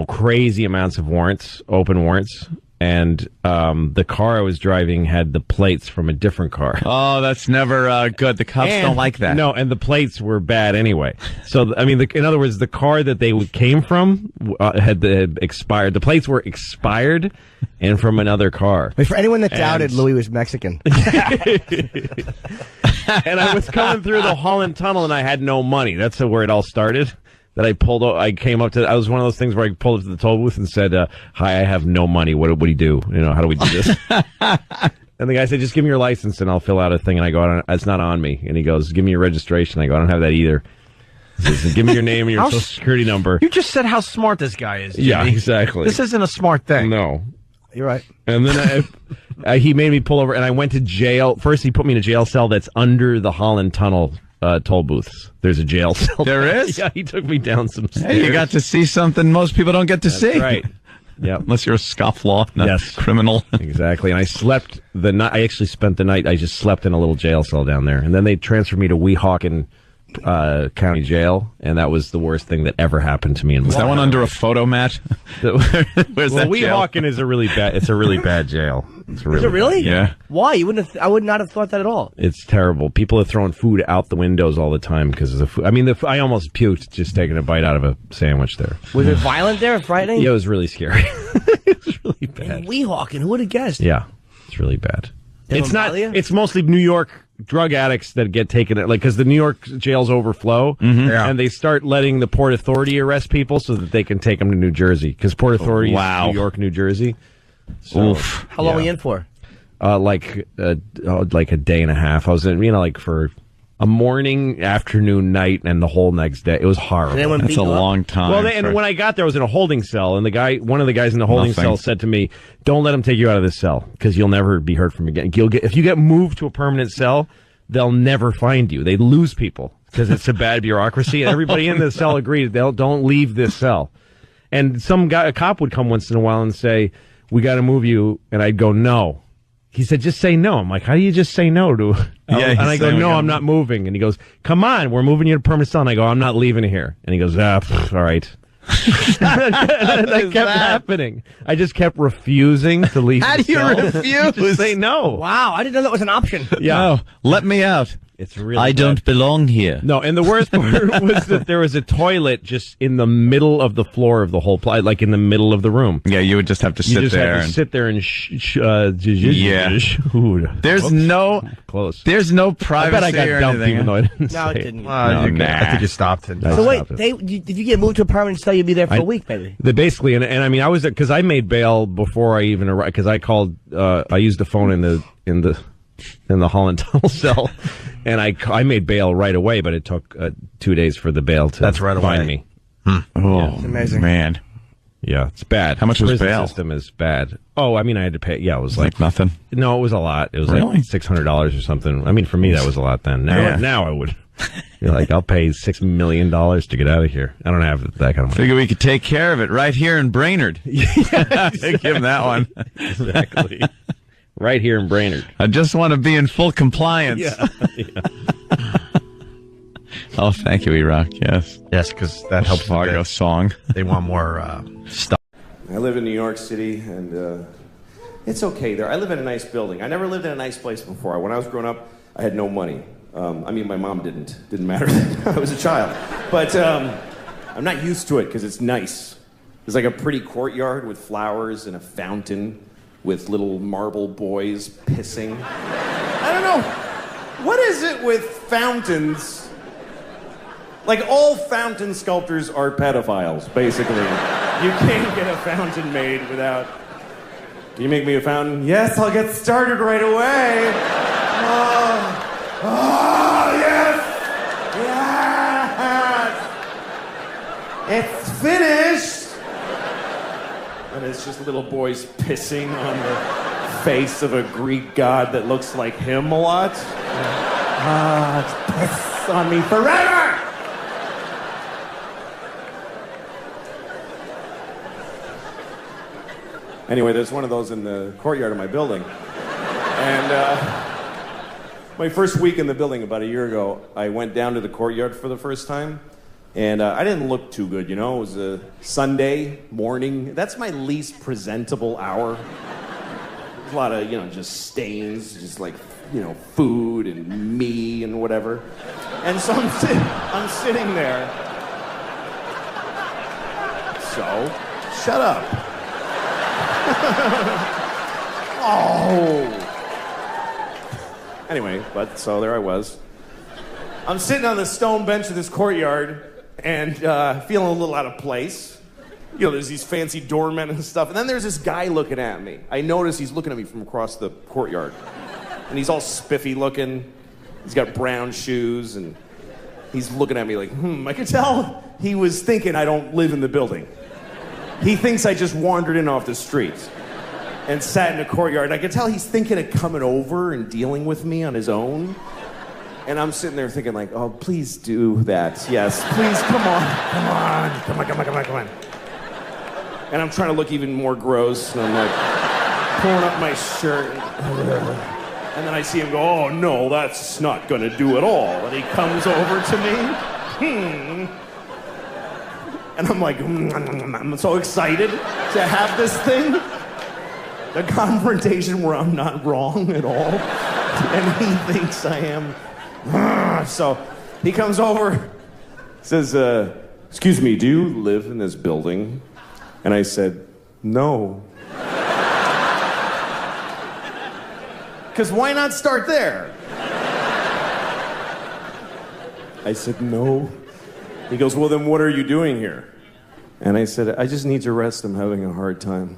crazy amounts of warrants, open warrants. And the car I was driving had the plates from a different car. Oh, that's never good. The cops don't like that. No, and the plates were bad anyway. So, I mean, in other words, the car that they came from had expired. The plates were expired and from another car. Wait, for anyone that doubted Louis was Mexican. And I was coming through the Holland Tunnel, and I had no money. That's where it all started. That I came up to. I was one of those things where I pulled up to the toll booth and said, "Hi, I have no money. What do you do? How do we do this?" And the guy said, "Just give me your license, and I'll fill out a thing." And I go, "It's not on me." And he goes, "Give me your registration." I go, "I don't have that either." He says, "Give me your name and your social security number." You just said how smart this guy is, Jimmy. Yeah, exactly. This isn't a smart thing. No. You're right. And then he made me pull over, and I went to jail. First, he put me in a jail cell that's under the Holland Tunnel toll booths. There's a jail cell. There is? Yeah, he took me down some stairs. Hey, you got to see something most people don't get to see. Right. Yeah. Unless you're a scofflaw, not a criminal. Exactly. And I slept the night. I actually spent the night. I just slept in a little jail cell down there, and then they transferred me to Weehawken County Jail, and that was the worst thing that ever happened to me in my life. Was that one under a photo mat? Where's that Weehawken is a really bad jail. Is it really? Yeah. Why? I would not have thought that at all. It's terrible. People are throwing food out the windows all the time because of the food. I mean, I almost puked just taking a bite out of a sandwich there. Was it violent there, frightening? Yeah, it was really scary. It was really bad. Weehawken, who would have guessed? Yeah, it's really bad. It's not. It's mostly New York drug addicts that get taken, because the New York jails overflow, and they start letting the Port Authority arrest people so that they can take them to New Jersey, because Port Authority is New York, New Jersey. So, how long were you in for? Like a day and a half. I was in, for a morning, afternoon, night, and the whole next day. It was horrible. That's a long time. Well, and when I got there, I was in a holding cell, and one of the guys in the holding cell said to me, "Don't let them take you out of this cell, because you'll never be heard from again. If you get moved to a permanent cell, they'll never find you. They lose people because it's a bad bureaucracy." And everybody in the cell agreed, don't leave this cell. And a cop would come once in a while and say, "We got to move you," and I'd go, "No." He said, "Just say no." I'm like, "How do you just say no to?" And I go, "No, I'm not moving." And he goes, "Come on, we're moving you to permanent cell." And I go, "I'm not leaving here." And he goes, all right. That kept happening. I just kept refusing to leave. How do you refuse? Just say no. Wow, I didn't know that was an option. Yeah. No, let me out. It's really I don't belong here. No, and the worst part was that there was a toilet just in the middle of the floor of the whole place, like in the middle of the room. Yeah, you would just have to sit there. You just have to sit there and There's no privacy. I bet I got dumped even though I didn't No, it didn't. I think you stopped. So wait, did you get moved to a permanent cell? You'd be there for a week, maybe. Basically, and I mean, I was because I made bail before I even arrived, because I called. I used the phone in the Holland Tunnel cell, and I made bail right away, but it took 2 days for the bail to find me. Oh, it's amazing, man. Yeah, it's bad. How much was bail? The system is bad. Oh, I mean, I had to pay. Yeah, it was like nothing. No, it was a lot. It was like $600 or something. I mean, for me, that was a lot then. Now I would. You're like, I'll pay $6 million to get out of here. I don't have that kind of money. Figure we could take care of it right here in Brainerd. Give him that one. Exactly. Right here in Brainerd. I just want to be in full compliance. Yeah. Oh, thank you, E-Rock. Yes. Yes, because that helps Fargo song. They want more stuff. I live in New York City, and it's okay there. I live in a nice building. I never lived in a nice place before. When I was growing up, I had no money. I mean, my mom didn't matter. I was a child. But I'm not used to it because it's nice. There's like a pretty courtyard with flowers and a fountain with little marble boys pissing. I don't know. What is it with fountains? Like, all fountain sculptors are pedophiles, basically. You can't get a fountain made without... Can you make me a fountain? Yes, I'll get started right away. Oh, yes! Yes! It's finished! And it's just little boys pissing on the face of a Greek god that looks like him a lot. It's piss on me forever! Anyway, there's one of those in the courtyard of my building. And my first week in the building about a year ago, I went down to the courtyard for the first time. And I didn't look too good, you know? It was a Sunday morning. That's my least presentable hour. There's a lot of, just stains, just like, food and me and whatever. And so I'm sitting there. So, shut up. Oh. Anyway, so there I was. I'm sitting on the stone bench of this courtyard and feeling a little out of place. There's these fancy doormen and stuff. And then there's this guy looking at me. I notice he's looking at me from across the courtyard. And he's all spiffy looking. He's got brown shoes and he's looking at me like, I could tell he was thinking I don't live in the building. He thinks I just wandered in off the street and sat in the courtyard. I could tell he's thinking of coming over and dealing with me on his own. And I'm sitting there thinking like, oh, please do that. Yes, please, come on. And I'm trying to look even more gross. And I'm like, pulling up my shirt. And then I see him go, oh, no, that's not going to do at all. And he comes over to me. And I'm like, I'm so excited to have this thing. The confrontation where I'm not wrong at all. And he thinks I am. So he comes over, says, excuse me, do you live in this building? And I said, no. Because why not start there? I said, no. He goes, well, then what are you doing here? And I said, I just need to rest. I'm having a hard time.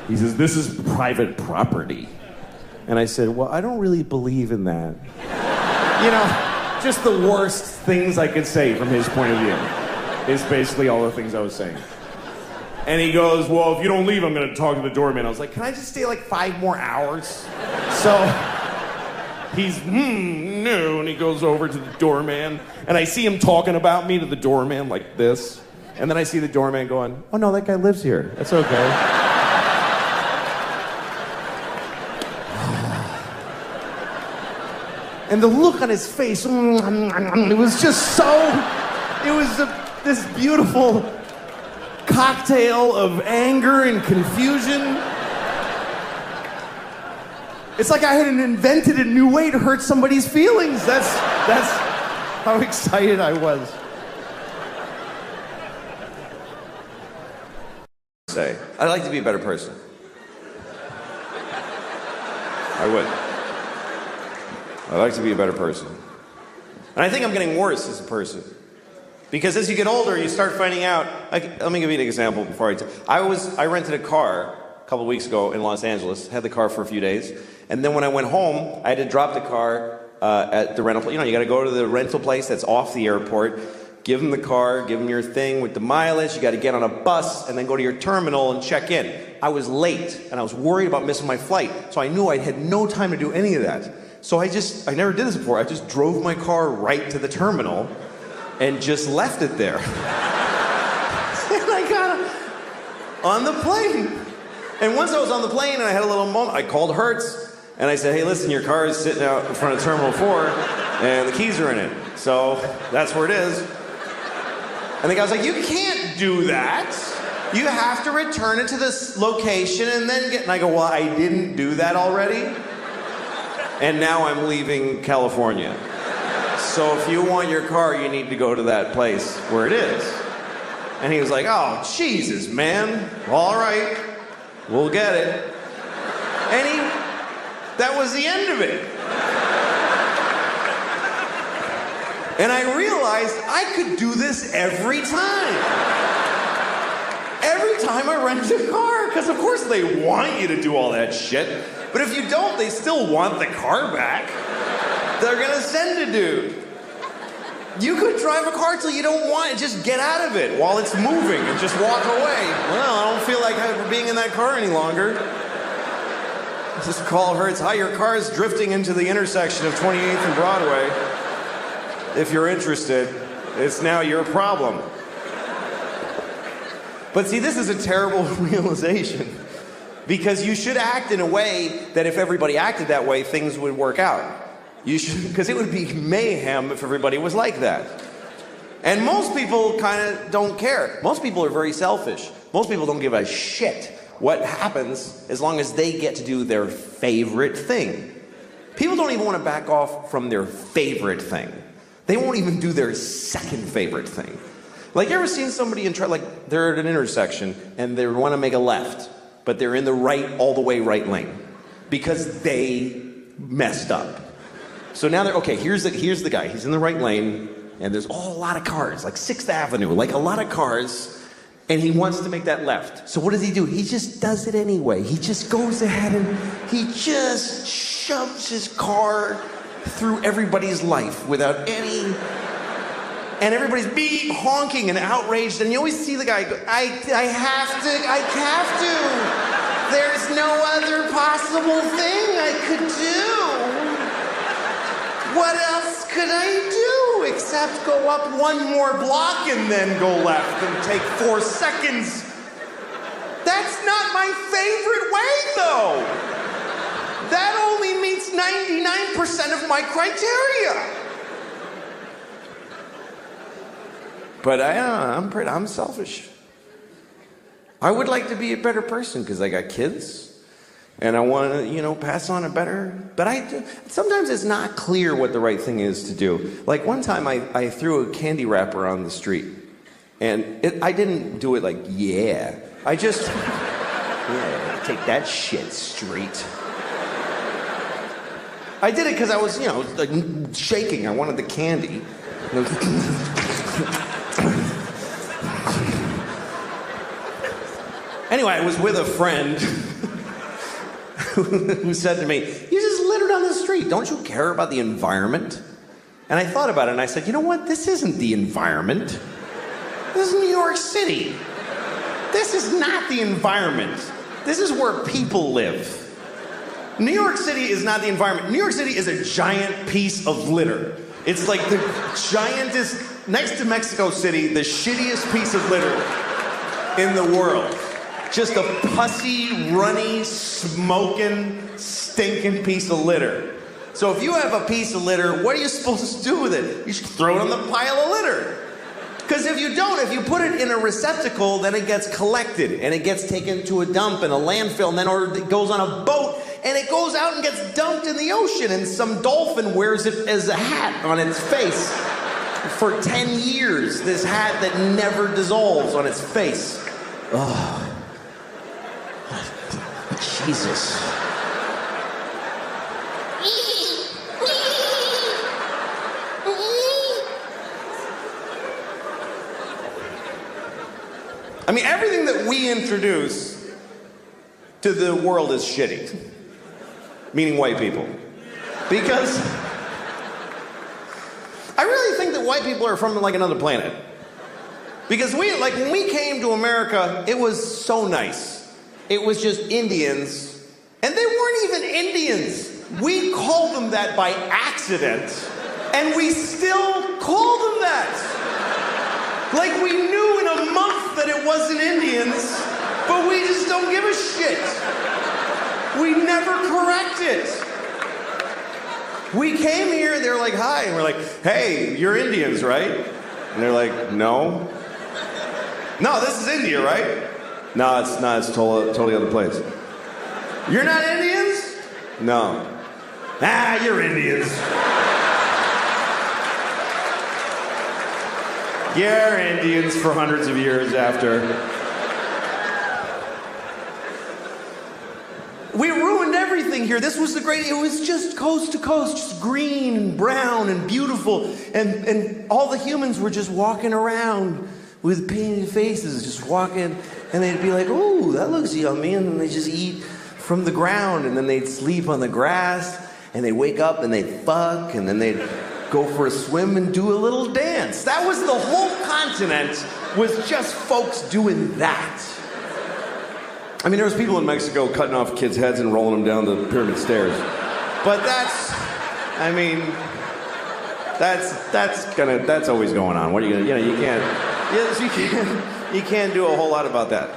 He says, this is private property. And I said, well, I don't really believe in that. Just the worst things I could say from his point of view is basically all the things I was saying. And he goes, well, if you don't leave, I'm going to talk to the doorman. I was like, can I just stay like 5 more hours? So he's, no, and he goes over to the doorman. And I see him talking about me to the doorman like this. And then I see the doorman going, oh, no, that guy lives here. That's okay. And the look on his face, it was just so, it was this beautiful cocktail of anger and confusion. It's like I had invented a new way to hurt somebody's feelings. That's how excited I was. Say, I'd like to be a better person. I would. I'd like to be a better person. And I think I'm getting worse as a person. Because as you get older, you start finding out... let me give you an example before I rented a car a couple of weeks ago in Los Angeles. Had the car for a few days. And then when I went home, I had to drop the car at the rental place. You got to go to the rental place that's off the airport. Give them the car, give them your thing with the mileage. You got to get on a bus and then go to your terminal and check in. I was late, and I was worried about missing my flight. So I knew I had no time to do any of that. So I never did this before. I just drove my car right to the terminal and just left it there. And I got on the plane. And once I was on the plane and I had a little moment, I called Hertz and I said, hey, listen, your car is sitting out in front of Terminal 4 and the keys are in it. So that's where it is. And the guy was like, you can't do that. You have to return it to this location and then get... And I go, well, I didn't do that already. And now I'm leaving California. So if you want your car, you need to go to that place where it is. And he was like, oh, Jesus, man. All right, we'll get it. And that was the end of it. And I realized I could do this every time. Every time I rent a car, because of course they want you to do all that shit. But if you don't, they still want the car back. They're gonna send a dude. You could drive a car till you don't want it. Just get out of it while it's moving and just walk away. Well, I don't feel like being in that car any longer. Just call her. It's hi, your car is drifting into the intersection of 28th and Broadway. If you're interested, it's now your problem. But see, this is a terrible realization. Because you should act in a way that if everybody acted that way, things would work out. You should, because it would be mayhem if everybody was like that. And most people kind of don't care. Most people are very selfish. Most people don't give a shit what happens as long as they get to do their favorite thing. People don't even want to back off from their favorite thing. They won't even do their second favorite thing. Like, you ever seen somebody like they're at an intersection and they want to make a left, but they're in the all the way right lane because they messed up. So now here's the guy. He's in the right lane, and there's a lot of cars, like 6th Avenue, like a lot of cars, and he wants to make that left. So what does he do? He just does it anyway. He just goes ahead and he just shoves his car through everybody's life without any... And everybody's honking and outraged, and you always see the guy go, I have to. There's no other possible thing I could do. What else could I do except go up one more block and then go left and take 4 seconds? That's not my favorite way, though. That only meets 99% of my criteria. But I'm selfish. I would like to be a better person because I got kids. And I want to, pass on a better... But sometimes it's not clear what the right thing is to do. Like one time I threw a candy wrapper on the street. And I didn't do it like, yeah. I just... yeah, take that shit, street. I did it because I was, like shaking. I wanted the candy. Anyway, I was with a friend who said to me, you just littered on the street. Don't you care about the environment? And I thought about it and I said, you know what? This isn't the environment. This is New York City. This is not the environment. This is where people live. New York City is not the environment. New York City is a giant piece of litter. It's like the giantest, next to Mexico City, the shittiest piece of litter in the world. Just a pussy, runny, smoking, stinking piece of litter. So if you have a piece of litter, what are you supposed to do with it? You should throw it on the pile of litter. Because if you don't, if you put it in a receptacle, then it gets collected, and it gets taken to a dump in a landfill, and then it goes on a boat, and it goes out and gets dumped in the ocean, and some dolphin wears it as a hat on its face. For 10 years, this hat that never dissolves on its face. Oh. Jesus. I mean, everything that we introduce to the world is shitty. Meaning white people. Because I really think that white people are from like another planet. Because when we came to America, it was so nice. It was just Indians, and they weren't even Indians. We called them that by accident, and we still call them that. Like we knew in a month that it wasn't Indians, but we just don't give a shit. We never correct it. We came here, they're like, hi, and we're like, hey, you're Indians, right? And they're like, no. No, this is India, right? No, it's not. It's totally other place. You're not Indians? No. Ah, you're Indians. Yeah, Indians for hundreds of years after. We ruined everything here. This was the great, it was just coast to coast, just green and brown and beautiful. And all the humans were just walking around with painted faces, just walking. And they'd be like, ooh, that looks yummy. And then they just eat from the ground. And then they'd sleep on the grass. And they'd wake up and they'd fuck. And then they'd go for a swim and do a little dance. That was the whole continent, was just folks doing that. I mean, there was people in Mexico cutting off kids' heads and rolling them down the pyramid stairs. But that's always going on. What are you gonna, you can't do a whole lot about that.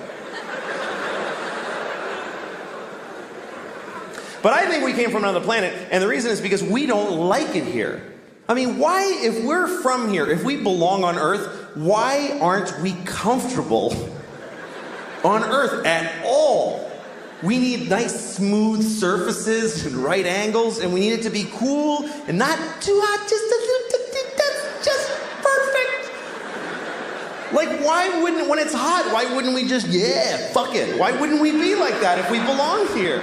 But I think we came from another planet, and the reason is because we don't like it here. I mean, why, if we're from here, if we belong on Earth, why aren't we comfortable on Earth at all? We need nice, smooth surfaces and right angles, and we need it to be cool and not too hot, just a little, that's just perfect. Like, why wouldn't, when it's hot, why wouldn't we just, yeah, fuck it? Why wouldn't we be like that if we belonged here?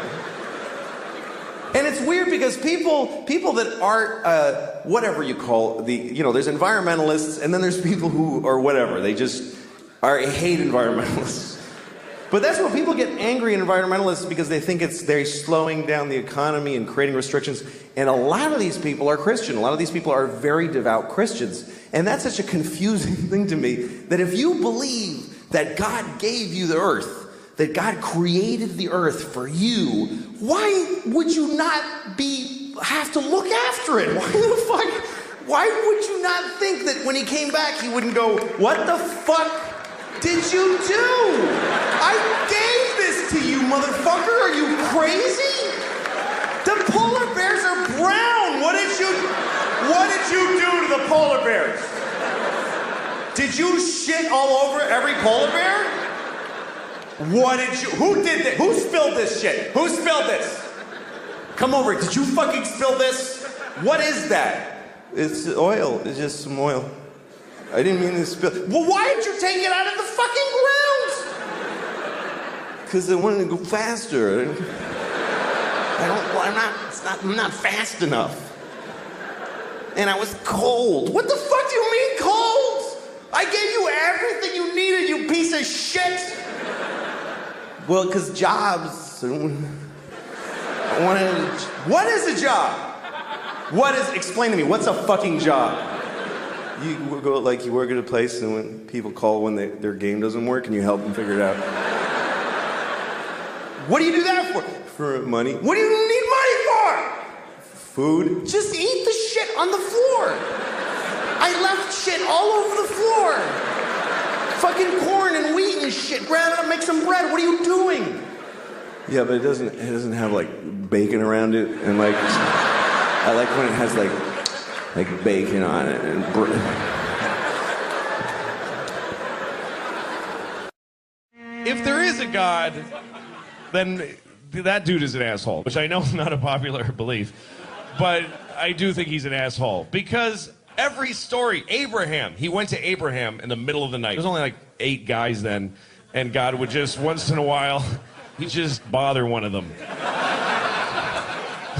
And it's weird because people that aren't, whatever you call there's environmentalists, and then there's people who are whatever, they just hate environmentalists. But that's what people get angry at environmentalists, because they think they're slowing down the economy and creating restrictions. And a lot of these people are Christian. A lot of these people are very devout Christians. And that's such a confusing thing to me, that if you believe that God gave you the earth, that God created the earth for you, why would you not have to look after it? Why would you not think that when he came back, he wouldn't go, what the fuck did you do? I gave this to you, motherfucker. Are you crazy? The polar bears are brown. What did you do to the polar bears? Did you shit all over every polar bear? Who did this? Who spilled this shit? Who spilled this? Come over, did you fucking spill this? What is that? It's oil, it's just some oil. I didn't mean to spill. Well, why did you take it out of the fucking ground? Because I wanted to go faster. I'm not fast enough. And I was cold. What the fuck do you mean cold? I gave you everything you needed, you piece of shit. Well, because jobs. What is a job? Explain to me, what's a fucking job? You work at a place, and when people call when their game doesn't work, and you help them figure it out. What do you do that for? For money. What do you need money for? Food. Just eat the shit on the floor. I left shit all over the floor. Fucking corn and wheat and shit. Grab it up, make some bread. What are you doing? Yeah, but it doesn't have like bacon around it, and like I like when it has like bacon on it and If there is a God, then that dude is an asshole, which I know is not a popular belief, but I do think he's an asshole, because every story, Abraham, he went to Abraham in the middle of the night. There's only like 8 guys then, and God would just, once in a while, he'd just bother one of them.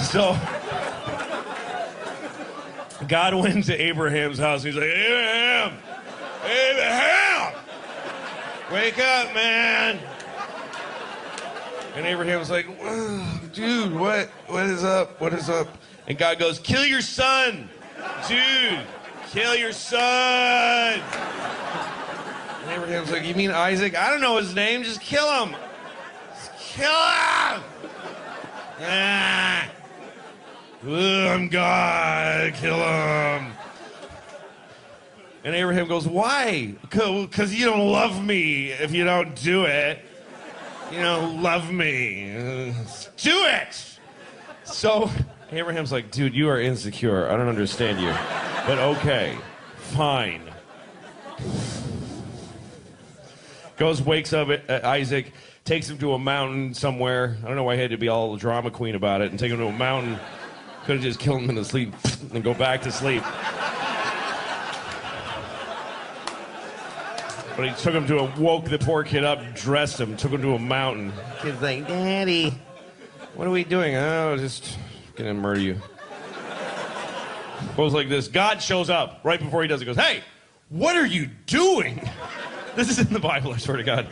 So, God went to Abraham's house, and he's like, Abraham! Wake up, man! And Abraham was like, dude, what is up? What is up? And God goes, kill your son! Dude, kill your son! And Abraham's like, you mean Isaac? I don't know his name, just kill him! Just kill him! Ah. I'm God, kill him! And Abraham goes, why? Because you don't love me if you don't do it. You don't love me. Do it! So Abraham's like, dude, you are insecure. I don't understand you. But okay, fine. Goes, wakes up Isaac, takes him to a mountain somewhere. I don't know why he had to be all drama queen about it and take him to a mountain. Could have just killed him in the sleep and go back to sleep. But he took him woke the poor kid up, dressed him, took him to a mountain. Kid's like, Daddy, what are we doing? Oh, just gonna murder you. Goes like this. God shows up right before he does it. Goes, hey, what are you doing? This is in the Bible, I swear to God.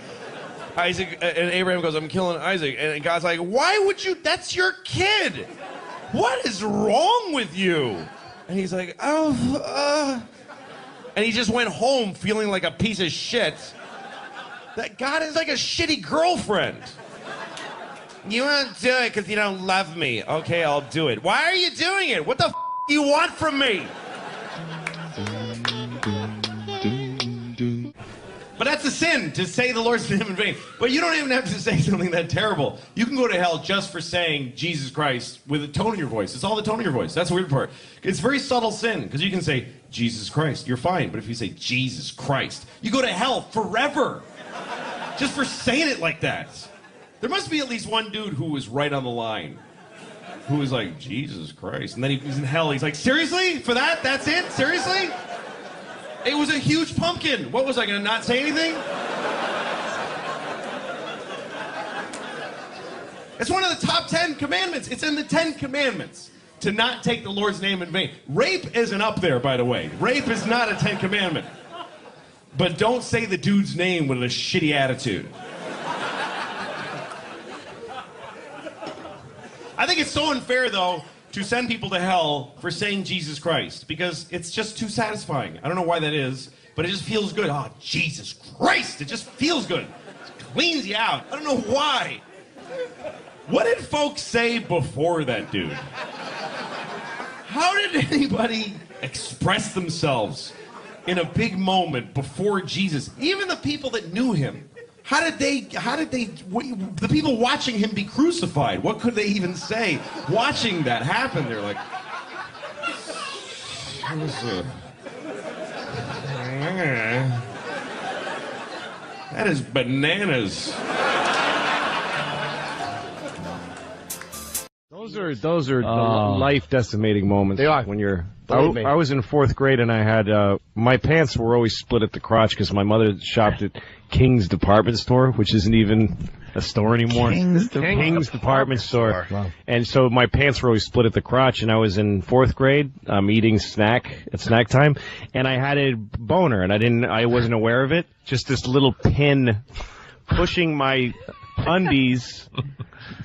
Isaac and Abraham goes, I'm killing Isaac. And God's like, why would you? That's your kid. What is wrong with you? And he's like, and he just went home feeling like a piece of shit. That God is like a shitty girlfriend. You won't do it because you don't love me. Okay, I'll do it. Why are you doing it? What the do you want from me? But that's a sin, to say the Lord's name in vain. But you don't even have to say something that terrible. You can go to hell just for saying Jesus Christ with a tone in your voice. It's all the tone of your voice. That's the weird part. It's very subtle sin, because you can say, Jesus Christ, you're fine. But if you say, Jesus Christ, you go to hell forever. Just for saying it like that. There must be at least one dude who was right on the line. Who was like, Jesus Christ. And then he's in hell. He's like, seriously? For that? That's it? Seriously? It was a huge pumpkin. What was I going to not say anything? It's one of the top 10 commandments. It's in the 10 commandments to not take the Lord's name in vain. Rape isn't up there, by the way. Rape is not a 10 commandment. But don't say the dude's name with a shitty attitude. I think it's so unfair, though, to send people to hell for saying Jesus Christ, because it's just too satisfying. I don't know why that is, but it just feels good. Oh, Jesus Christ! It just feels good. It cleans you out. I don't know why. What did folks say before that dude? How did anybody express themselves in a big moment before Jesus? Even the people that knew him. How did the people watching him be crucified, what could they even say watching that happen? They're like, that is bananas. Those are life decimating moments. They are. When you're. I was in 4th grade and I had my pants were always split at the crotch because my mother shopped at King's Department Store, which isn't even a store anymore. King's Department Store. Wow. And so my pants were always split at the crotch, and I was in 4th grade, eating snack time, and I had a boner, and I wasn't aware of it. Just this little pin pushing my undies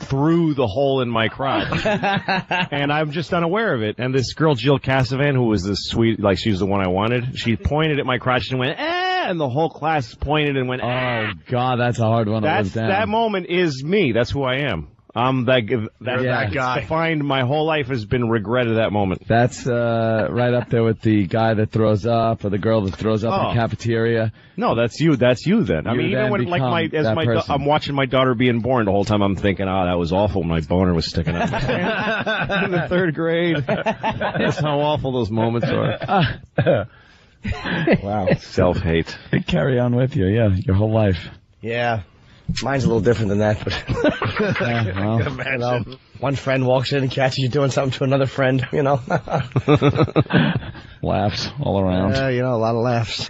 through the hole in my crotch. And I'm just unaware of it. And this girl, Jill Cassavan, who was this sweet, like she was the one I wanted, she pointed at my crotch and went, and the whole class pointed and went, oh, God, that's a hard one to live down. That moment is me. That's who I am. I'm that guy. Defined my whole life has been regret at that moment. That's right up there with the guy that throws up or the girl that throws up in the cafeteria. No, that's you. That's you then. I mean, even when I'm watching my daughter being born, the whole time I'm thinking, that was awful. My boner was sticking up. In the 3rd grade. That's how awful those moments are. Wow. Self-hate. They carry on with you, your whole life. Yeah. Mine's a little different than that, but one friend walks in and catches you doing something to another friend, Laughs all around. A lot of laughs.